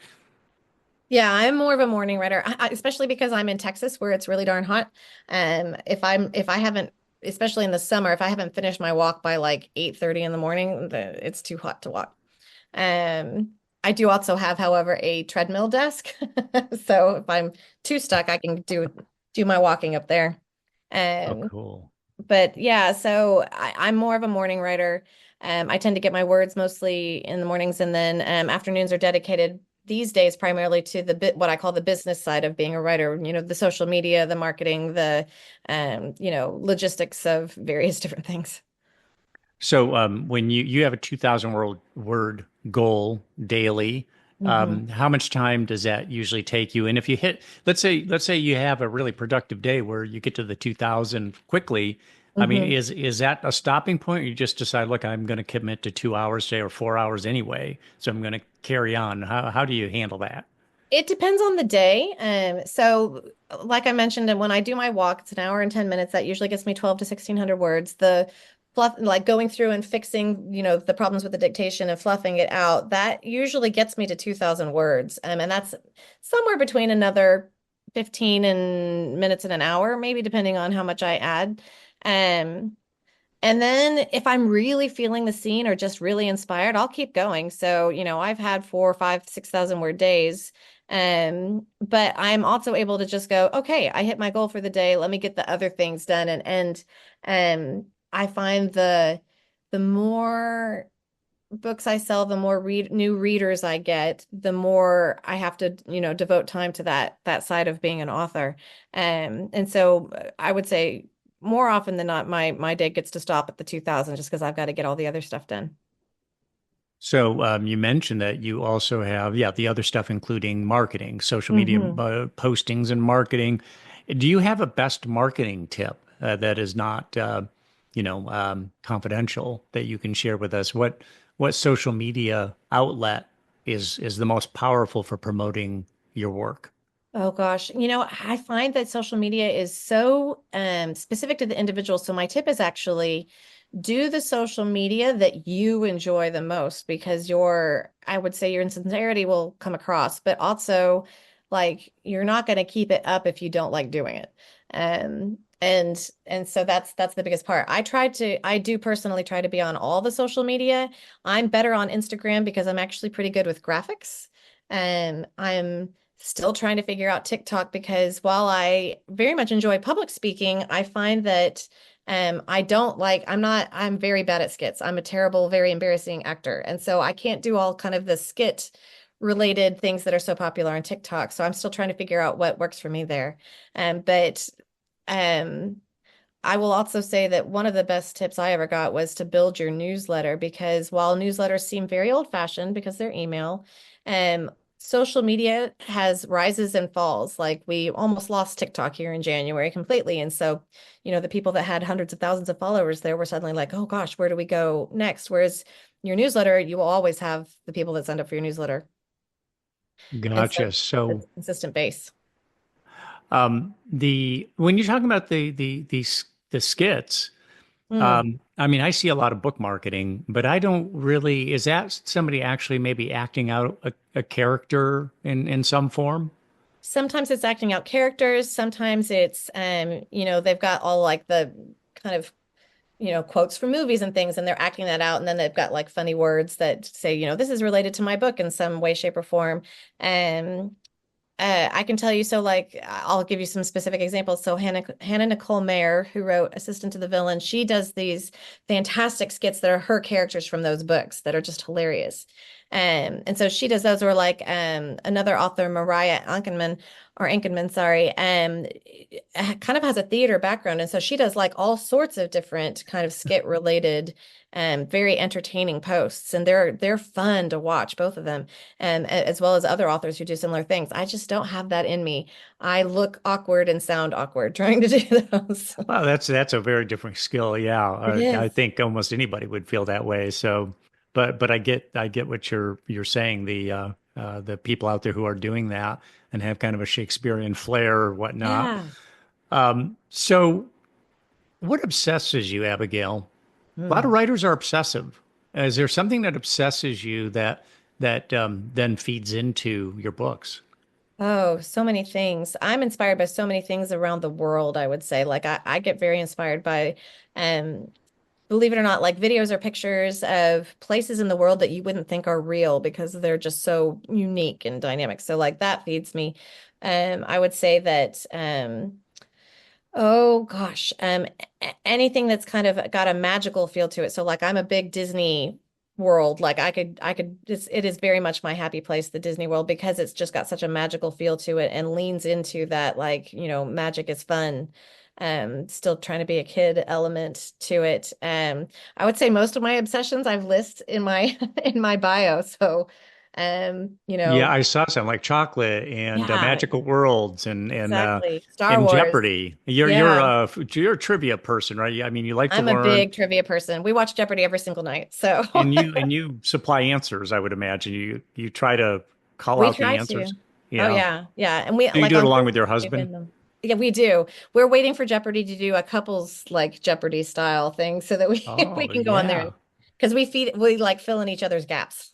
Yeah, I'm more of a morning writer, especially because I'm in Texas where it's really darn hot. If I haven't, especially in the summer, if I haven't finished my walk by like 8:30 in the morning, it's too hot to walk. I do also have, however, a treadmill desk. So if I'm too stuck, I can do my walking up there. Oh, Um, cool. but yeah, so I'm more of a morning writer. I tend to get my words mostly in the mornings, and then afternoons are dedicated these days primarily to the bit what I call the business side of being a writer. The social media, the marketing, the logistics of various different things. So, when you have a 2,000 word goal daily, Hmm. how much time does that usually take you? And if you hit, let's say you have a really productive day where you get to the 2,000 quickly. I mean, Hmm. is that a stopping point? Or you just decide, look, I'm going to commit to 2 hours today or 4 hours anyway, so I'm going to carry on. How do you handle that? It depends on the day. So like I mentioned, and when I do my walk, it's an hour and 10 minutes. That usually gets me 12 to 1600 words. The fluff, like going through and fixing, the problems with the dictation and fluffing it out, that usually gets me to 2,000 words. And that's somewhere between another 15 and minutes and an hour, maybe depending on how much I add. Um, and then if I'm really feeling the scene or just really inspired, I'll keep going. So, I've had 4, 5, 6,000 word days. But I'm also able to just go, okay, I hit my goal for the day. Let me get the other things done. I find the more books I sell, the more new readers I get, the more I have to, devote time to that side of being an author. And so I would say more often than not, my day gets to stop at the 2,000 just because I've got to get all the other stuff done. So you mentioned that you also have, yeah, the other stuff, including marketing, social media Hmm. postings and marketing. Do you have a best marketing tip that is not, confidential that you can share with us? What social media outlet is the most powerful for promoting your work? Oh gosh, I find that social media is so specific to the individual. So my tip is actually do the social media that you enjoy the most because I would say your insincerity will come across, but also like you're not going to keep it up if you don't like doing it. And so that's the biggest part. I do personally try to be on all the social media. I'm better on Instagram because I'm actually pretty good with graphics. And I'm still trying to figure out TikTok because while I very much enjoy public speaking, I find that I'm very bad at skits. I'm a terrible, very embarrassing actor. And so I can't do all kind of the skit related things that are so popular on TikTok. So I'm still trying to figure out what works for me there. But um, I will also say that one of the best tips I ever got was to build your newsletter because while newsletters seem very old-fashioned because they're email, social media has rises and falls. Like we almost lost TikTok here in January completely. And so, the people that had hundreds of thousands of followers there were suddenly like, oh gosh, where do we go next? Whereas your newsletter, you will always have the people that sign up for your newsletter. And so Gotcha. it's So a consistent base. the when you're talking about the skits, Mm. I mean, I see a lot of book marketing, but I don't really, is that somebody actually maybe acting out a character in some form? Sometimes it's acting out characters. Sometimes it's, they've got all like the kind of, quotes from movies and things, and they're acting that out. And then they've got like funny words that say, this is related to my book in some way, shape, or form. And I can tell you, so like I'll give you some specific examples. So Hannah Nicole Mayer, who wrote Assistant to the Villain, she does these fantastic skits that are her characters from those books that are just hilarious. And so she does those, or like another author, Mariah Ankenman, sorry, kind of has a theater background. And so she does like all sorts of different kind of skit related, very entertaining posts. And they're fun to watch, both of them, and as well as other authors who do similar things. I just don't have that in me. I look awkward and sound awkward trying to do those. Well, that's a very different skill. Yeah, It I is. think almost anybody would feel that way. So, but I get what you're saying. The people out there who are doing that and have kind of a Shakespearean flair or whatnot. Yeah. So, what obsesses you, Abigail? A lot of Hmm. writers are obsessive. Is there something that obsesses you that then feeds into your books? Oh, so many things. I'm inspired by so many things around the world, I would say. Like I get very inspired by um believe it or not, like videos or pictures of places in the world that you wouldn't think are real because they're just so unique and dynamic. So like that feeds me. I would say that oh gosh, anything that's kind of got a magical feel to it. So like I'm a big Disney world. Like it is very much my happy place, the Disney World, because it's just got such a magical feel to it and leans into that like, magic is fun. Still trying to be a kid element to it. I would say most of my obsessions I've listed in my in my bio. So, um, you Yeah, know, I saw some like chocolate and yeah, magical worlds exactly. Star and Wars. Jeopardy. Yeah. You're a trivia person, right? I mean, you like to I'm a learn big trivia person. We watch Jeopardy every single night. So and you supply answers, I would imagine. You try to call we out the try answers. to. Oh Yeah. yeah. Yeah. And we Do you like do it on along with Thursdays your we husband? win them. Yeah, we do. We're waiting for Jeopardy to do a couples like Jeopardy style thing so that we we Oh, can go on there and yeah. because we like fill in each other's gaps.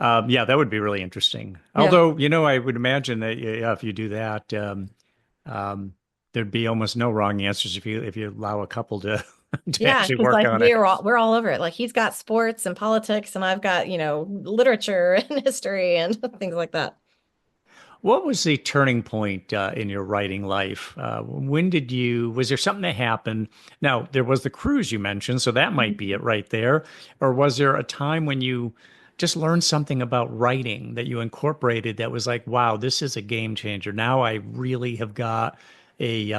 Yeah, that would be really interesting. Yeah. Although, I would imagine that yeah, if you do that, um, there'd be almost no wrong answers if you allow a couple to to Yeah, actually because work like on it. we're all over it. Like he's got sports and politics and I've got, literature and history and things like that. What was the turning point in your writing life? Was there something that happened? Now, there was the cruise you mentioned, so that might be it right there. Or was there a time when you just learned something about writing that you incorporated that was like, wow, this is a game changer. Now I really have got a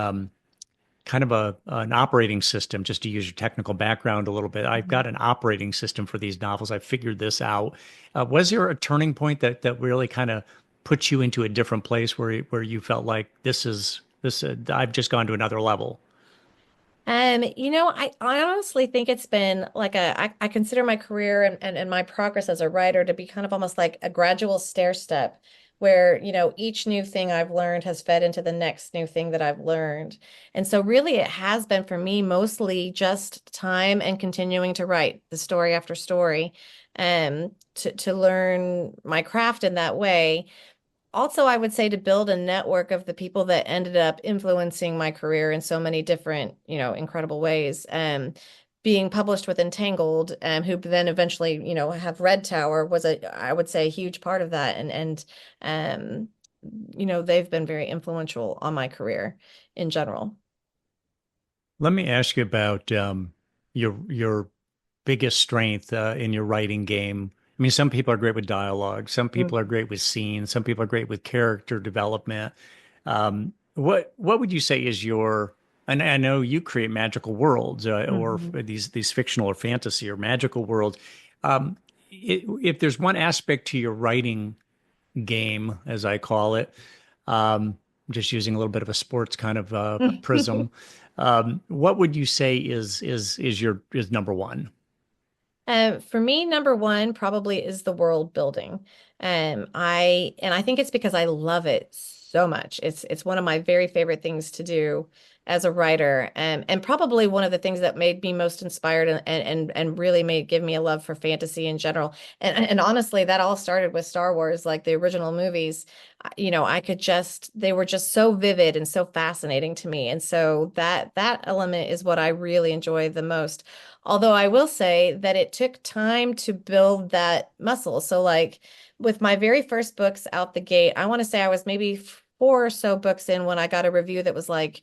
kind of an operating system, just to use your technical background a little bit. I've got an operating system for these novels. I figured this out. Was there a turning point that really kind of put you into a different place where you felt like this I've just gone to another level? I honestly think it's been like I consider my career and my progress as a writer to be kind of almost like a gradual stair step where, each new thing I've learned has fed into the next new thing that I've learned. And so really it has been for me mostly just time and continuing to write the story after story, to learn my craft in that way. Also, I would say to build a network of the people that ended up influencing my career in so many different, incredible ways. Being published with Entangled, who then eventually, have Red Tower was I would say, a huge part of that. Um, they've been very influential on my career in general. Let me ask you about your biggest strength in your writing game. I mean, some people are great with dialogue, some people are great with scenes, some people are great with character development. What would you say is your? And I know you create magical worlds, or Mhm. these fictional or fantasy or magical worlds. If there's one aspect to your writing game, as I call it, just using a little bit of a sports kind of prism, what would you say is number one? For me, number one probably is the world building. I think it's because I love it so much. It's one of my very favorite things to do as a writer, and probably one of the things that made me most inspired and really made give me a love for fantasy in general. And honestly, that all started with Star Wars, like the original movies. They were just so vivid and so fascinating to me. And so that element is what I really enjoy the most. Although I will say that it took time to build that muscle. So, like with my very first books out the gate, I want to say I was maybe four or so books in when I got a review that was like,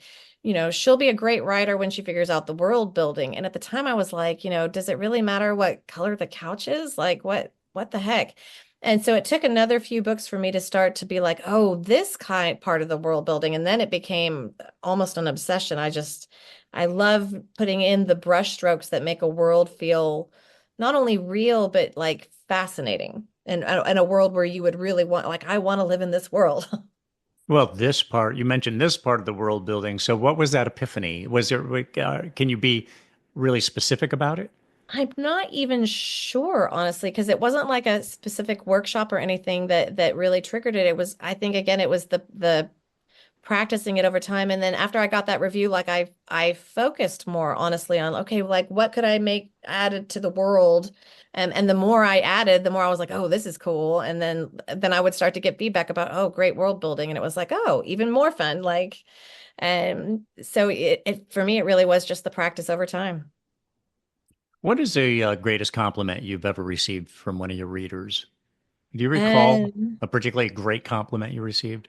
she'll be a great writer when she figures out the world building. And at the time I was like, does it really matter what color the couch is? Like what the heck? And so it took another few books for me to start to be like, oh, this kind part of the world building. And then it became almost an obsession. I love putting in the brush strokes that make a world feel not only real, but like fascinating and a world where you would really want, like, I want to live in this world. Well, this part, you mentioned this part of the world building. So what was that epiphany? Was there, can you be really specific about it? I'm not even sure, honestly, because it wasn't like a specific workshop or anything that really triggered it. It was, I think, again, it was the practicing it over time. And then after I got that review, like I focused more honestly on, okay, like what could I make added to the world? And the more I added, the more I was like, oh, this is cool. And then I would start to get feedback about, oh, great world building. And it was like, oh, even more fun. Like, and so it for me, it really was just the practice over time. What is the greatest compliment you've ever received from one of your readers? Do you recall And a particularly great compliment you received?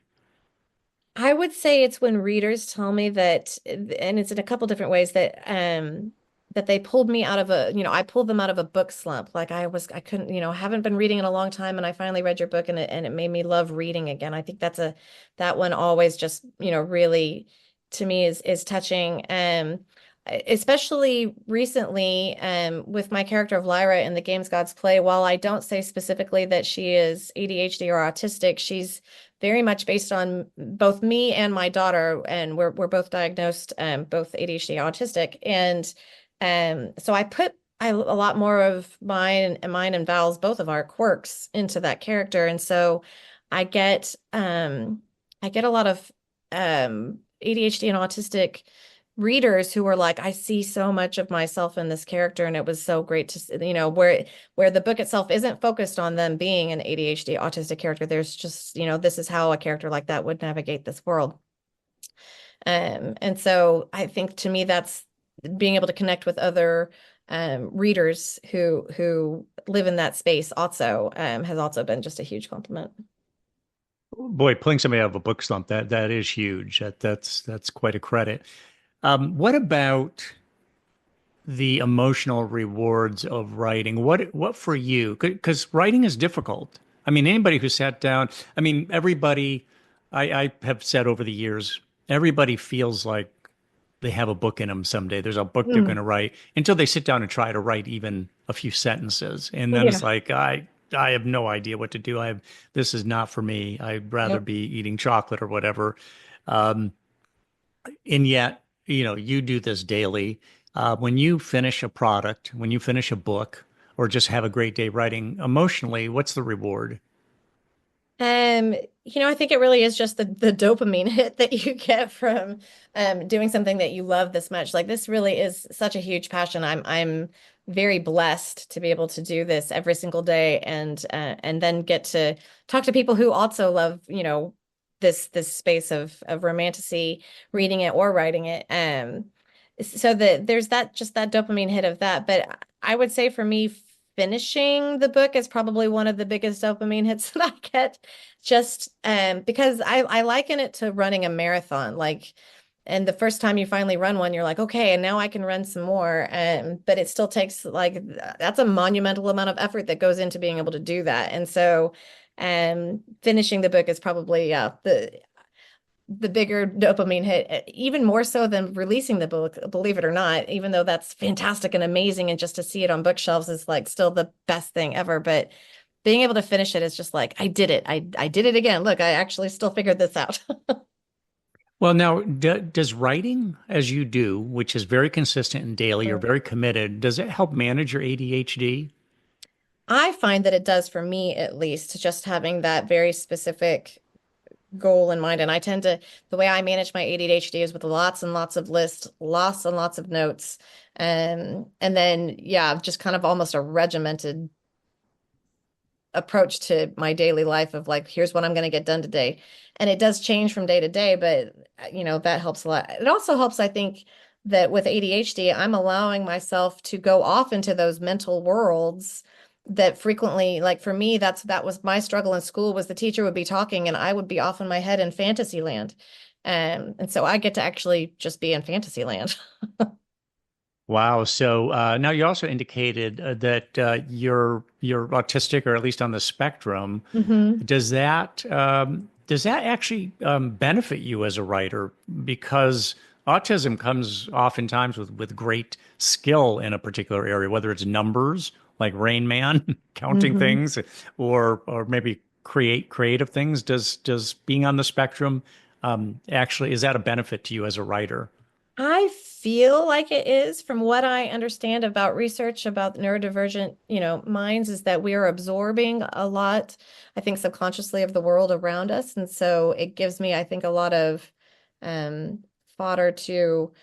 I would say it's when readers tell me that, and it's in a couple different ways that they pulled me out of I pulled them out of a book slump. Like I couldn't, haven't been reading in a long time, and I finally read your book, and it made me love reading again. I think that one always just, really to me is touching. Especially recently, with my character of Lyra in the Games Gods Play, while I don't say specifically that she is ADHD or autistic, she's very much based on both me and my daughter, and we're both diagnosed both ADHD and autistic, and so a lot more of mine and Val's, both of our quirks into that character, and so I get I get a lot of ADHD and autistic readers who were like, I see so much of myself in this character, and it was so great to, where the book itself isn't focused on them being an ADHD autistic character. There's just, this is how a character like that would navigate this world. And so I think to me that's being able to connect with other readers who live in that space also has also been just a huge compliment. Boy, pulling somebody out of a book slump, that is huge. That's quite a credit. What about the emotional rewards of writing? What for you? Because writing is difficult. I mean, anybody who sat down, I mean, everybody, I have said over the years, everybody feels like they have a book in them someday. There's a book they're going Mm, to write until they sit down and try to write even a few sentences. And then yeah. it's like, I have no idea what to do. This is not for me. I'd rather Yep. be eating chocolate or whatever. Um, and yet, you do this daily. When you finish a product, when you finish a book, or just have a great day writing, emotionally, what's the reward? Um, I think it really is just the dopamine hit that you get from doing something that you love this much. Like this really is such a huge passion. I'm very blessed to be able to do this every single day and then get to talk to people who also love, this space of romantasy, reading it or writing it. So that there's that dopamine hit of that. But I would say for me, finishing the book is probably one of the biggest dopamine hits that I get just because I liken it to running a marathon. Like, and the first time you finally run one, you're like, okay, and now I can run some more. But it still takes like that's a monumental amount of effort that goes into being able to do that. And so finishing the book is probably the bigger dopamine hit, even more so than releasing the book, believe it or not, even though that's fantastic and amazing. And just to see it on bookshelves is like still the best thing ever. But being able to finish it is just like, I did it. I did it again. Look, I actually still figured this out. Well, now, does writing as you do, which is very consistent and daily, you're very committed, does it help manage your ADHD? I find that it does for me, at least, just having that very specific goal in mind. And I tend to, the way I manage my ADHD is with lots and lots of lists, lots and lots of notes. And then, yeah, just kind of almost a regimented approach to my daily life of like, here's what I'm going to get done today. And it does change from day to day, but that helps a lot. It also helps, I think, that with ADHD, I'm allowing myself to go off into those mental worlds that frequently, like for me, that was my struggle in school was the teacher would be talking and I would be off in my head in fantasy land. And so I get to actually just be in fantasy land. Wow. So now you also indicated that you're autistic, or at least on the spectrum. Hmm. Does that actually benefit you as a writer? Because autism comes oftentimes with great skill in a particular area, whether it's numbers like Rain Man, counting Hmm. things, or maybe create creative things. Does being on the spectrum actually, is that a benefit to you as a writer? I feel like it is from what I understand about research about neurodivergent, minds is that we are absorbing a lot, I think subconsciously of the world around us. And so it gives me, I think, a lot of um fodder to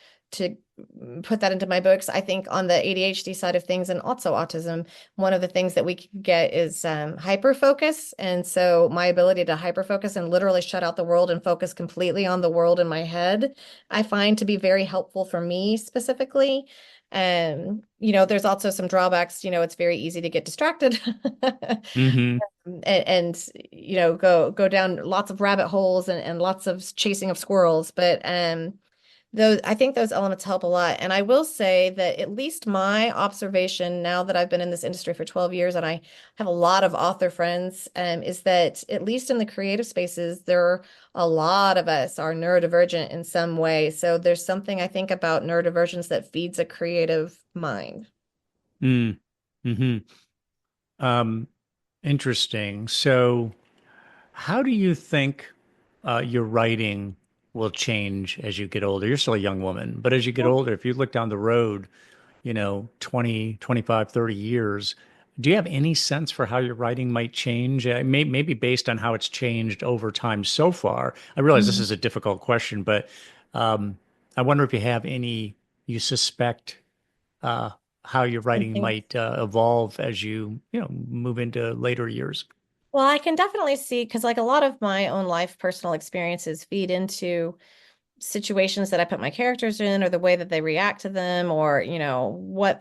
put that into my books. I think on the ADHD side of things and also autism, one of the things that we can get is hyper focus. And so my ability to hyper focus and literally shut out the world and focus completely on the world in my head, I find to be very helpful for me specifically. There's also some drawbacks, it's very easy to get distracted. Hmm. And go down lots of rabbit holes and lots of chasing of squirrels. But those I think those elements help a lot. And I will say that at least my observation now that I've been in this industry for 12 years and I have a lot of author friends, is that at least in the creative spaces, there are a lot of us are neurodivergent in some way. So there's something I think about neurodivergence that feeds a creative mind. Mm. Hmm. Um, Interesting. So, how do you think your writing will change as you get older? You're still a young woman, but as you get older, if you look down the road, 20, 25, 30 years, Do you have any sense for how your writing might change? Maybe based on how it's changed over time so far. I realize this Mhm. is a difficult question, but um, I wonder if you have any, you suspect uh, how your writing Something. might evolve as you move into later years. Well, I can definitely see because like a lot of my own life personal experiences feed into situations that I put my characters in or the way that they react to them or,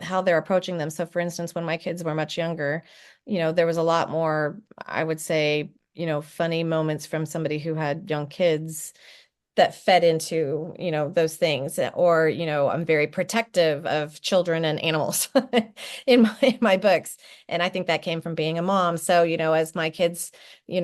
how they're approaching them. So for instance, when my kids were much younger, there was a lot more, I would say, funny moments from somebody who had young kids that fed into, those things. Or, I'm very protective of children and animals in my books. And I think that came from being a mom. So, as my kids, go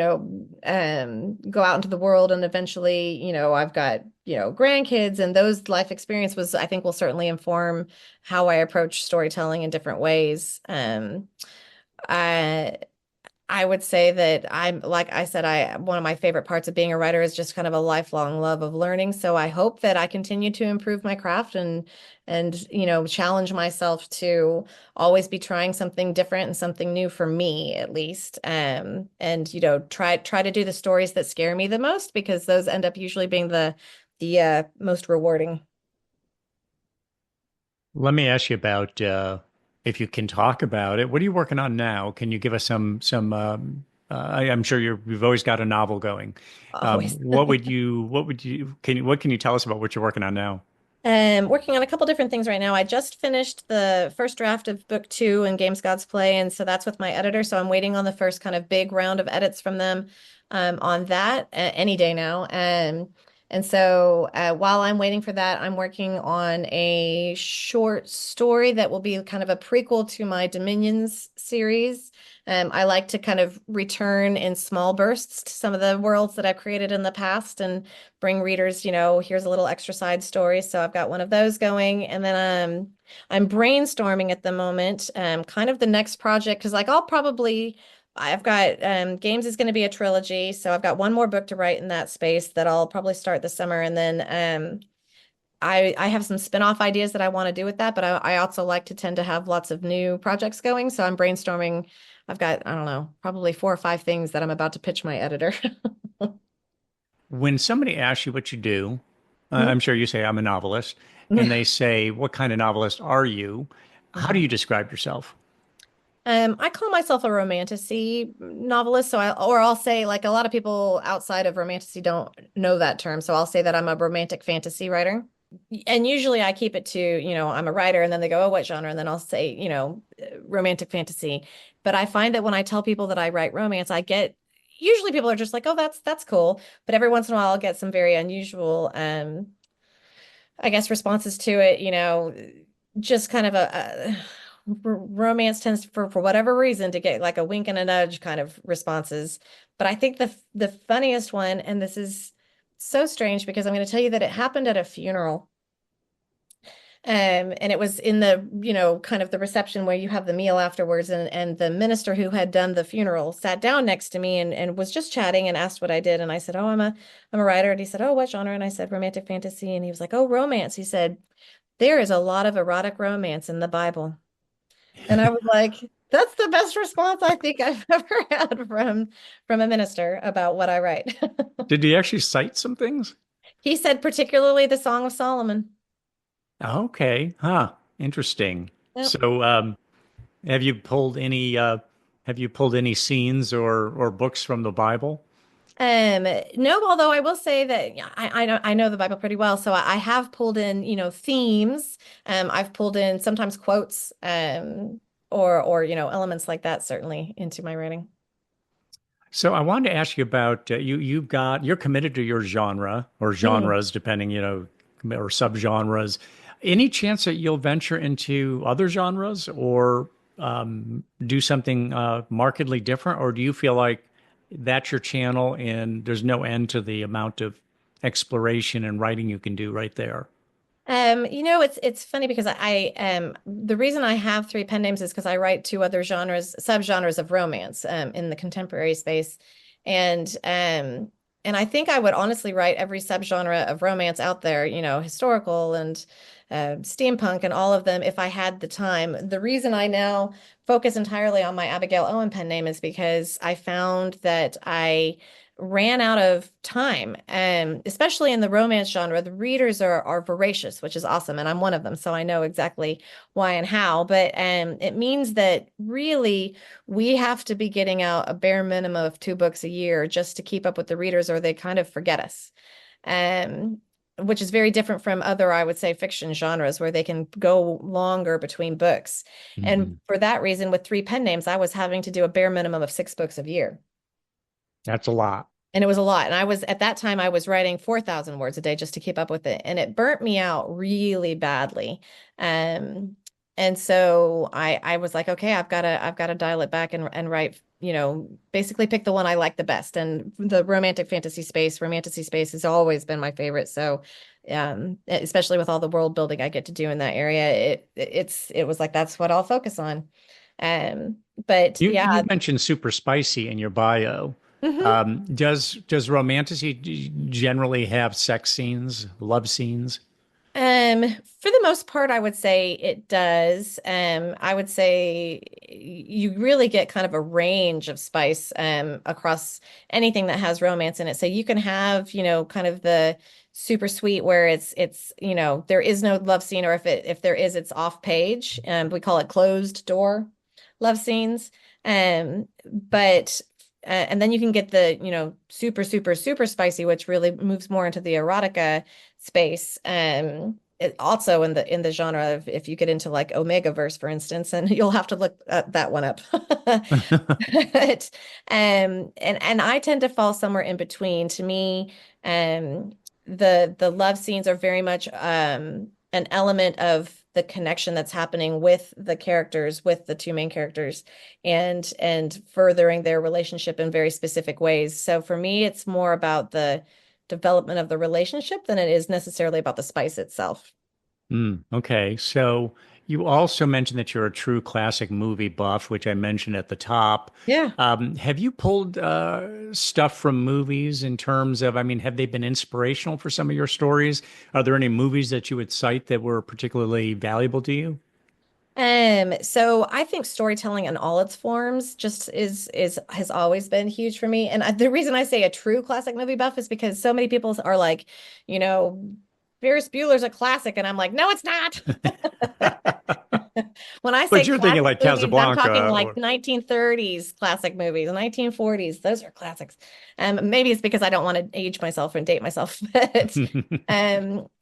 out into the world and eventually, I've got, grandkids and those life experience was, I think will certainly inform how I approach storytelling in different ways. I I would say that like I said, one of my favorite parts of being a writer is just kind of a lifelong love of learning. So I hope that I continue to improve my craft and challenge myself to always be trying something different and something new for me at least. And try to do the stories that scare me the most because those end up usually being the most rewarding. Let me ask you about if you can talk about it. What are you working on now? Can you give us some? I'm sure you've always got a novel going. Always. What can you tell us about what you're working on now? Working on a couple different things right now. I just finished the first draft of book 2 in Games God's Play, and so that's with my editor. So I'm waiting on the first kind of big round of edits from them on that any day now. And so while I'm waiting for that, I'm working on a short story that will be kind of a prequel to my Dominions series. I like to kind of return in small bursts to some of the worlds that I've created in the past and bring readers, here's a little extra side story. So I've got one of those going. And then I'm brainstorming at the moment, kind of the next project, because like I've got games is going to be a trilogy. So I've got one more book to write in that space that I'll probably start this summer. And then I have some spin-off ideas that I want to do with that, but I also like to tend to have lots of new projects going. So I'm brainstorming. I've got, I don't know, probably 4 or 5 things that I'm about to pitch my editor. When somebody asks you what you do, I'm sure you say I'm a novelist, and they say, "What kind of novelist are you?" How do Mhm. you describe yourself? I call myself a romantasy novelist, I'll say like a lot of people outside of romantasy don't know that term, so I'll say that I'm a romantic fantasy writer. And usually I keep it to, I'm a writer, and then they go, "Oh, what genre?" And then I'll say, romantic fantasy. But I find that when I tell people that I write romance, usually people are just like, "Oh, that's cool." But every once in a while I'll get some very unusual I guess responses to it, just kind of a romance tends for whatever reason to get like a wink and a nudge kind of responses. But I think the funniest one, and this is so strange because I'm going to tell you that it happened at a funeral. And it was in the, kind of the reception where you have the meal afterwards, and the minister who had done the funeral sat down next to me and was just chatting and asked what I did. And I said, "Oh, I'm a writer." And he said, "Oh, what genre?" And I said, "Romantic fantasy." And he was like, "Oh, romance." He said, "There is a lot of erotic romance in the Bible." And I was like, that's the best response I think I've ever had from a minister about what I write. Did he actually cite some things? He said particularly the Song of Solomon. Okay, huh, interesting. Yep. So, have you pulled any scenes or books from the Bible? No, although I will say that yeah, I know the Bible pretty well, so I have pulled in, themes. I've pulled in sometimes quotes, or elements like that certainly into my writing. So I wanted to ask you about you're committed to your genre or Mhm. genres, depending, or subgenres. Any chance that you'll venture into other genres or do something markedly different, or do you feel like that's your channel and there's no end to the amount of exploration and writing you can do right there? It's funny because the reason I have 3 pen names is because I write 2 other subgenres of romance in the contemporary space. And and I think I would honestly write every subgenre of romance out there, historical and steampunk and all of them if I had the time. The reason I now focus entirely on my Abigail Owen pen name is because I found that I ran out of time, and especially in the romance genre, the readers are voracious, which is awesome, and I'm one of them, so I know exactly why and how. But it means that really we have to be getting out a bare minimum of 2 books a year just to keep up with the readers, or they kind of forget us. Um, which is very different from other, I would say, fiction genres where they can go longer between books. Hmm. And for that reason, with 3 pen names, I was having to do a bare minimum of 6 books a year. That's a lot. And it was a lot. And I was at that time I was writing 4,000 words a day just to keep up with it. And it burnt me out really badly. Um, and so I was like, okay, I've got to dial it back and write, basically pick the one I like the best. And the romantasy space has always been my favorite. So especially with all the world building I get to do in that area, it was like that's what I'll focus on. Um, but You yeah. mentioned super spicy in your bio. Mhm. Does romantasy generally have sex scenes, love scenes? For the most part, I would say it does. I would say you really get kind of a range of spice across anything that has romance in it. So you can have, kind of the super sweet where there is no love scene, or if there is, it's off page. We call it closed door love scenes. But and then you can get the, super, super, super spicy, which really moves more into the erotica space. Also in the genre of if you get into like Omega verse, for instance, and you'll have to look that one up. But and I tend to fall somewhere in between. To me, the love scenes are very much an element of the connection that's happening with the characters, with the 2 main characters, and furthering their relationship in very specific ways. So for me, it's more about the development of the relationship than it is necessarily about the spice itself. Okay, so you also mentioned that you're a true classic movie buff, which I mentioned at the top. Yeah. Have you pulled stuff from movies in terms of, I mean, have they been inspirational for some of your stories? Are there any movies that you would cite that were particularly valuable to you? So I think storytelling in all its forms just is has always been huge for me. And the reason I say a true classic movie buff is because so many people are like, you know, Ferris Bueller's a classic, and I'm like, no, it's not. When I say But you're thinking classic like movies, I'm talking Casablanca like or 1930s classic movies, 1940s. Those are classics. Maybe it's because I don't want to age myself and date myself, but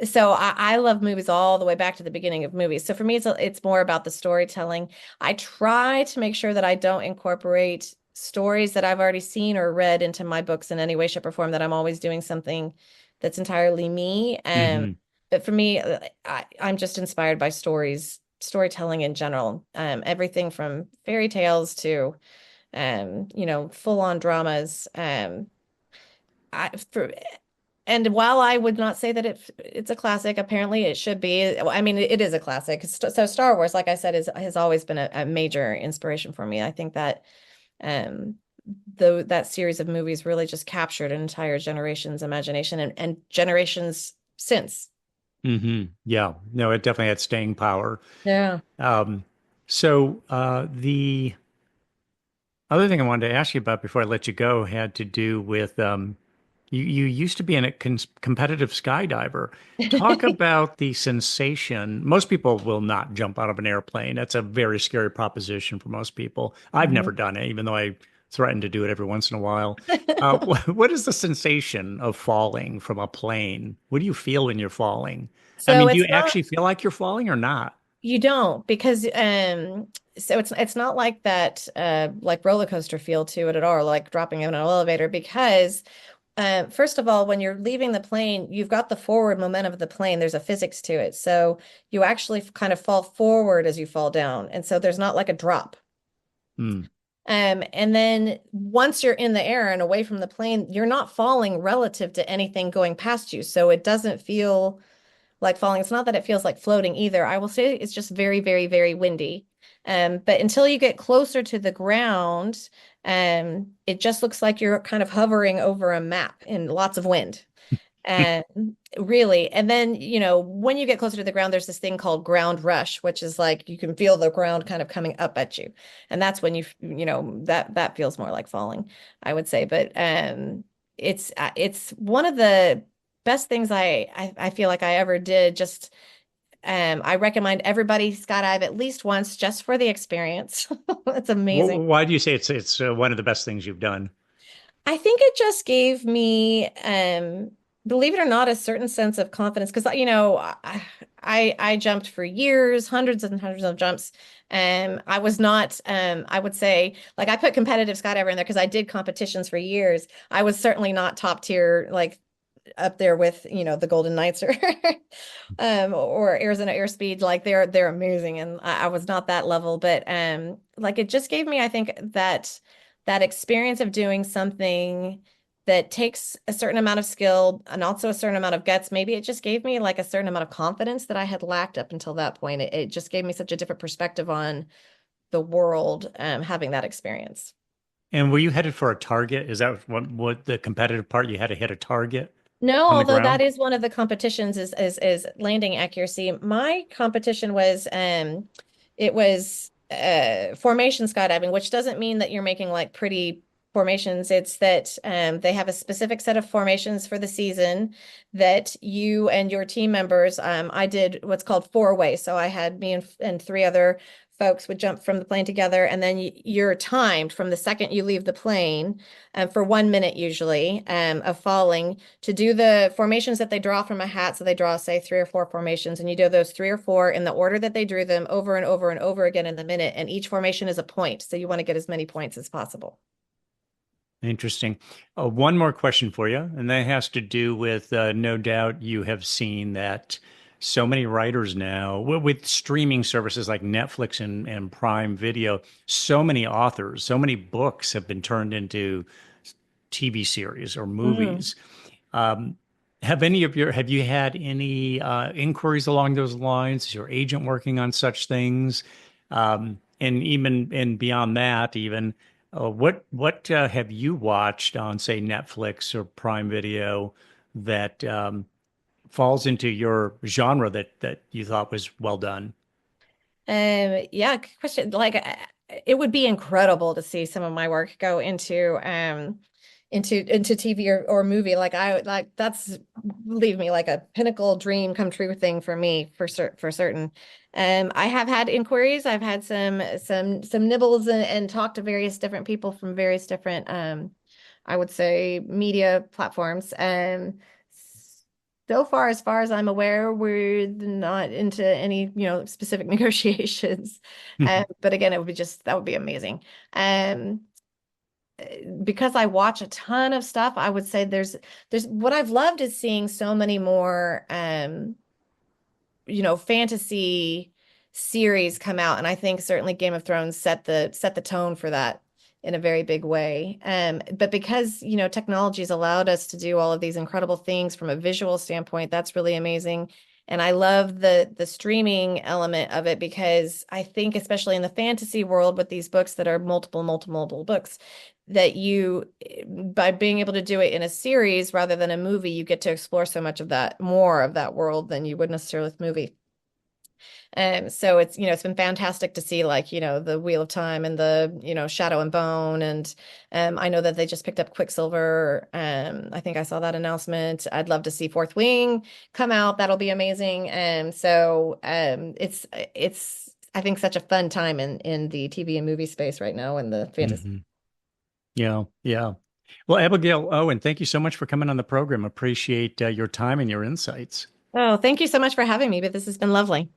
so I love movies all the way back to the beginning of movies. So for me, it's more about the storytelling. I try to make sure that I don't incorporate stories that I've already seen or read into my books in any way, shape, or form, that I'm always doing something that's entirely me. Mhm. But for me, I'm just inspired by storytelling in general. Everything from fairy tales to, full on dramas. I, for, and while I would not say that it's a classic, apparently it should be. I mean, it is a classic. So Star Wars, like I said, has always been a major inspiration for me. I think that um, that series of movies really just captured an entire generation's imagination and generations since. Yeah, no, it definitely had staying power. Yeah. Um, the other thing I wanted to ask you about before I let you go had to do with you used to be a competitive skydiver. Talk about the sensation. Most people will not jump out of an airplane. That's a very scary proposition for most people. I've never done it, even though I threaten to do it every once in a while. What is the sensation of falling from a plane? What do you feel when you're falling? I So mean, do it's you not. actually feel like you're falling or not? You don't, because so it's not like that like roller coaster feel to it at all, like dropping in an elevator, because first of all, when you're leaving the plane, you've got the forward momentum of the plane. There's a physics to it. So you actually kind of fall forward as you fall down. And so there's not like a drop. Hmm. And then once you're in the air and away from the plane, you're not falling relative to anything going past you. So it doesn't feel like falling. It's not that it feels like floating either. I will say it's just very, very, very windy. But until you get closer to the ground, it just looks like you're kind of hovering over a map in lots of wind. And really, and then, when you get closer to the ground, there's this thing called ground rush, which is like you can feel the ground kind of coming up at you. And that's when that feels more like falling, I would say. But it's one of the best things I feel like I ever did. Just I recommend everybody skydive at least once just for the experience. It's amazing. Why do you say it's one of the best things you've done? I think it just gave me, believe it or not, a certain sense of confidence because I jumped for years, hundreds and hundreds of jumps. I was not, I would say, like I put competitive skydiver in there because I did competitions for years. I was certainly not top tier, like up there with, the Golden Knights or Arizona Airspeed. Like they're amazing, and I was not that level, but like it just gave me, I think that experience of doing something that takes a certain amount of skill and also a certain amount of guts. Maybe it just gave me like a certain amount of confidence that I had lacked up until that point. It just gave me such a different perspective on the world, having that experience. And were you headed for a target? Is that what the competitive part? You had to hit a target No, on the although that ground? is one of the competitions is landing accuracy. My competition was it was formation skydiving, which doesn't mean that you're making like pretty formations. It's that they have a specific set of formations for the season that you and your team members, I did what's called four-way. So I had me and three other folks would jump from the plane together, and then you're timed from the second you leave the plane, for 1 minute usually, of falling to do the formations that they draw from a hat. So they draw, say, 3 or 4 formations, and you do those 3 or 4 in the order that they drew them over and over and over again in the minute. And each formation is a point. So you want to get as many points as possible. Interesting. One more question for you, and that has to do with no doubt you have seen that so many writers now, with streaming services like Netflix and Prime Video, so many authors, so many books have been turned into TV series or Mhm. movies. Have you had any inquiries along those lines? Is your agent working on such things? And beyond that, even what have you watched on, say, Netflix or Prime Video that falls into your genre that you thought was well done? Yeah, good question. Like, it would be incredible to see some of my work go into TV or movie. Like that's, believe me, like a pinnacle dream come true thing for me for certain. I have had inquiries. I've had some nibbles and talked to various different people from various different I would say media platforms. So far as I'm aware, we're not into any, specific negotiations. But again, that would be amazing. Um, because I watch a ton of stuff, I would say there's what I've loved is seeing so many more fantasy series come out, and I think certainly Game of Thrones set the tone for that in a very big way. But because technology has allowed us to do all of these incredible things from a visual standpoint, that's really amazing. And I love the streaming element of it because I think, especially in the fantasy world with these books that are multiple books, that by being able to do it in a series rather than a movie, you get to explore so much of that, more of that world than you would necessarily with movie. So it's been fantastic to see, like, the Wheel of Time and the, Shadow and Bone. And I know that they just picked up Quicksilver. I think I saw that announcement. I'd love to see Fourth Wing come out. That'll be amazing. It's I think such a fun time in the TV and movie space right now in the fantasy. Mhm. Yeah, yeah. Well, Abigail Owen, thank you so much for coming on the program. Appreciate your time and your insights. Oh, thank you so much for having me, but this has been lovely.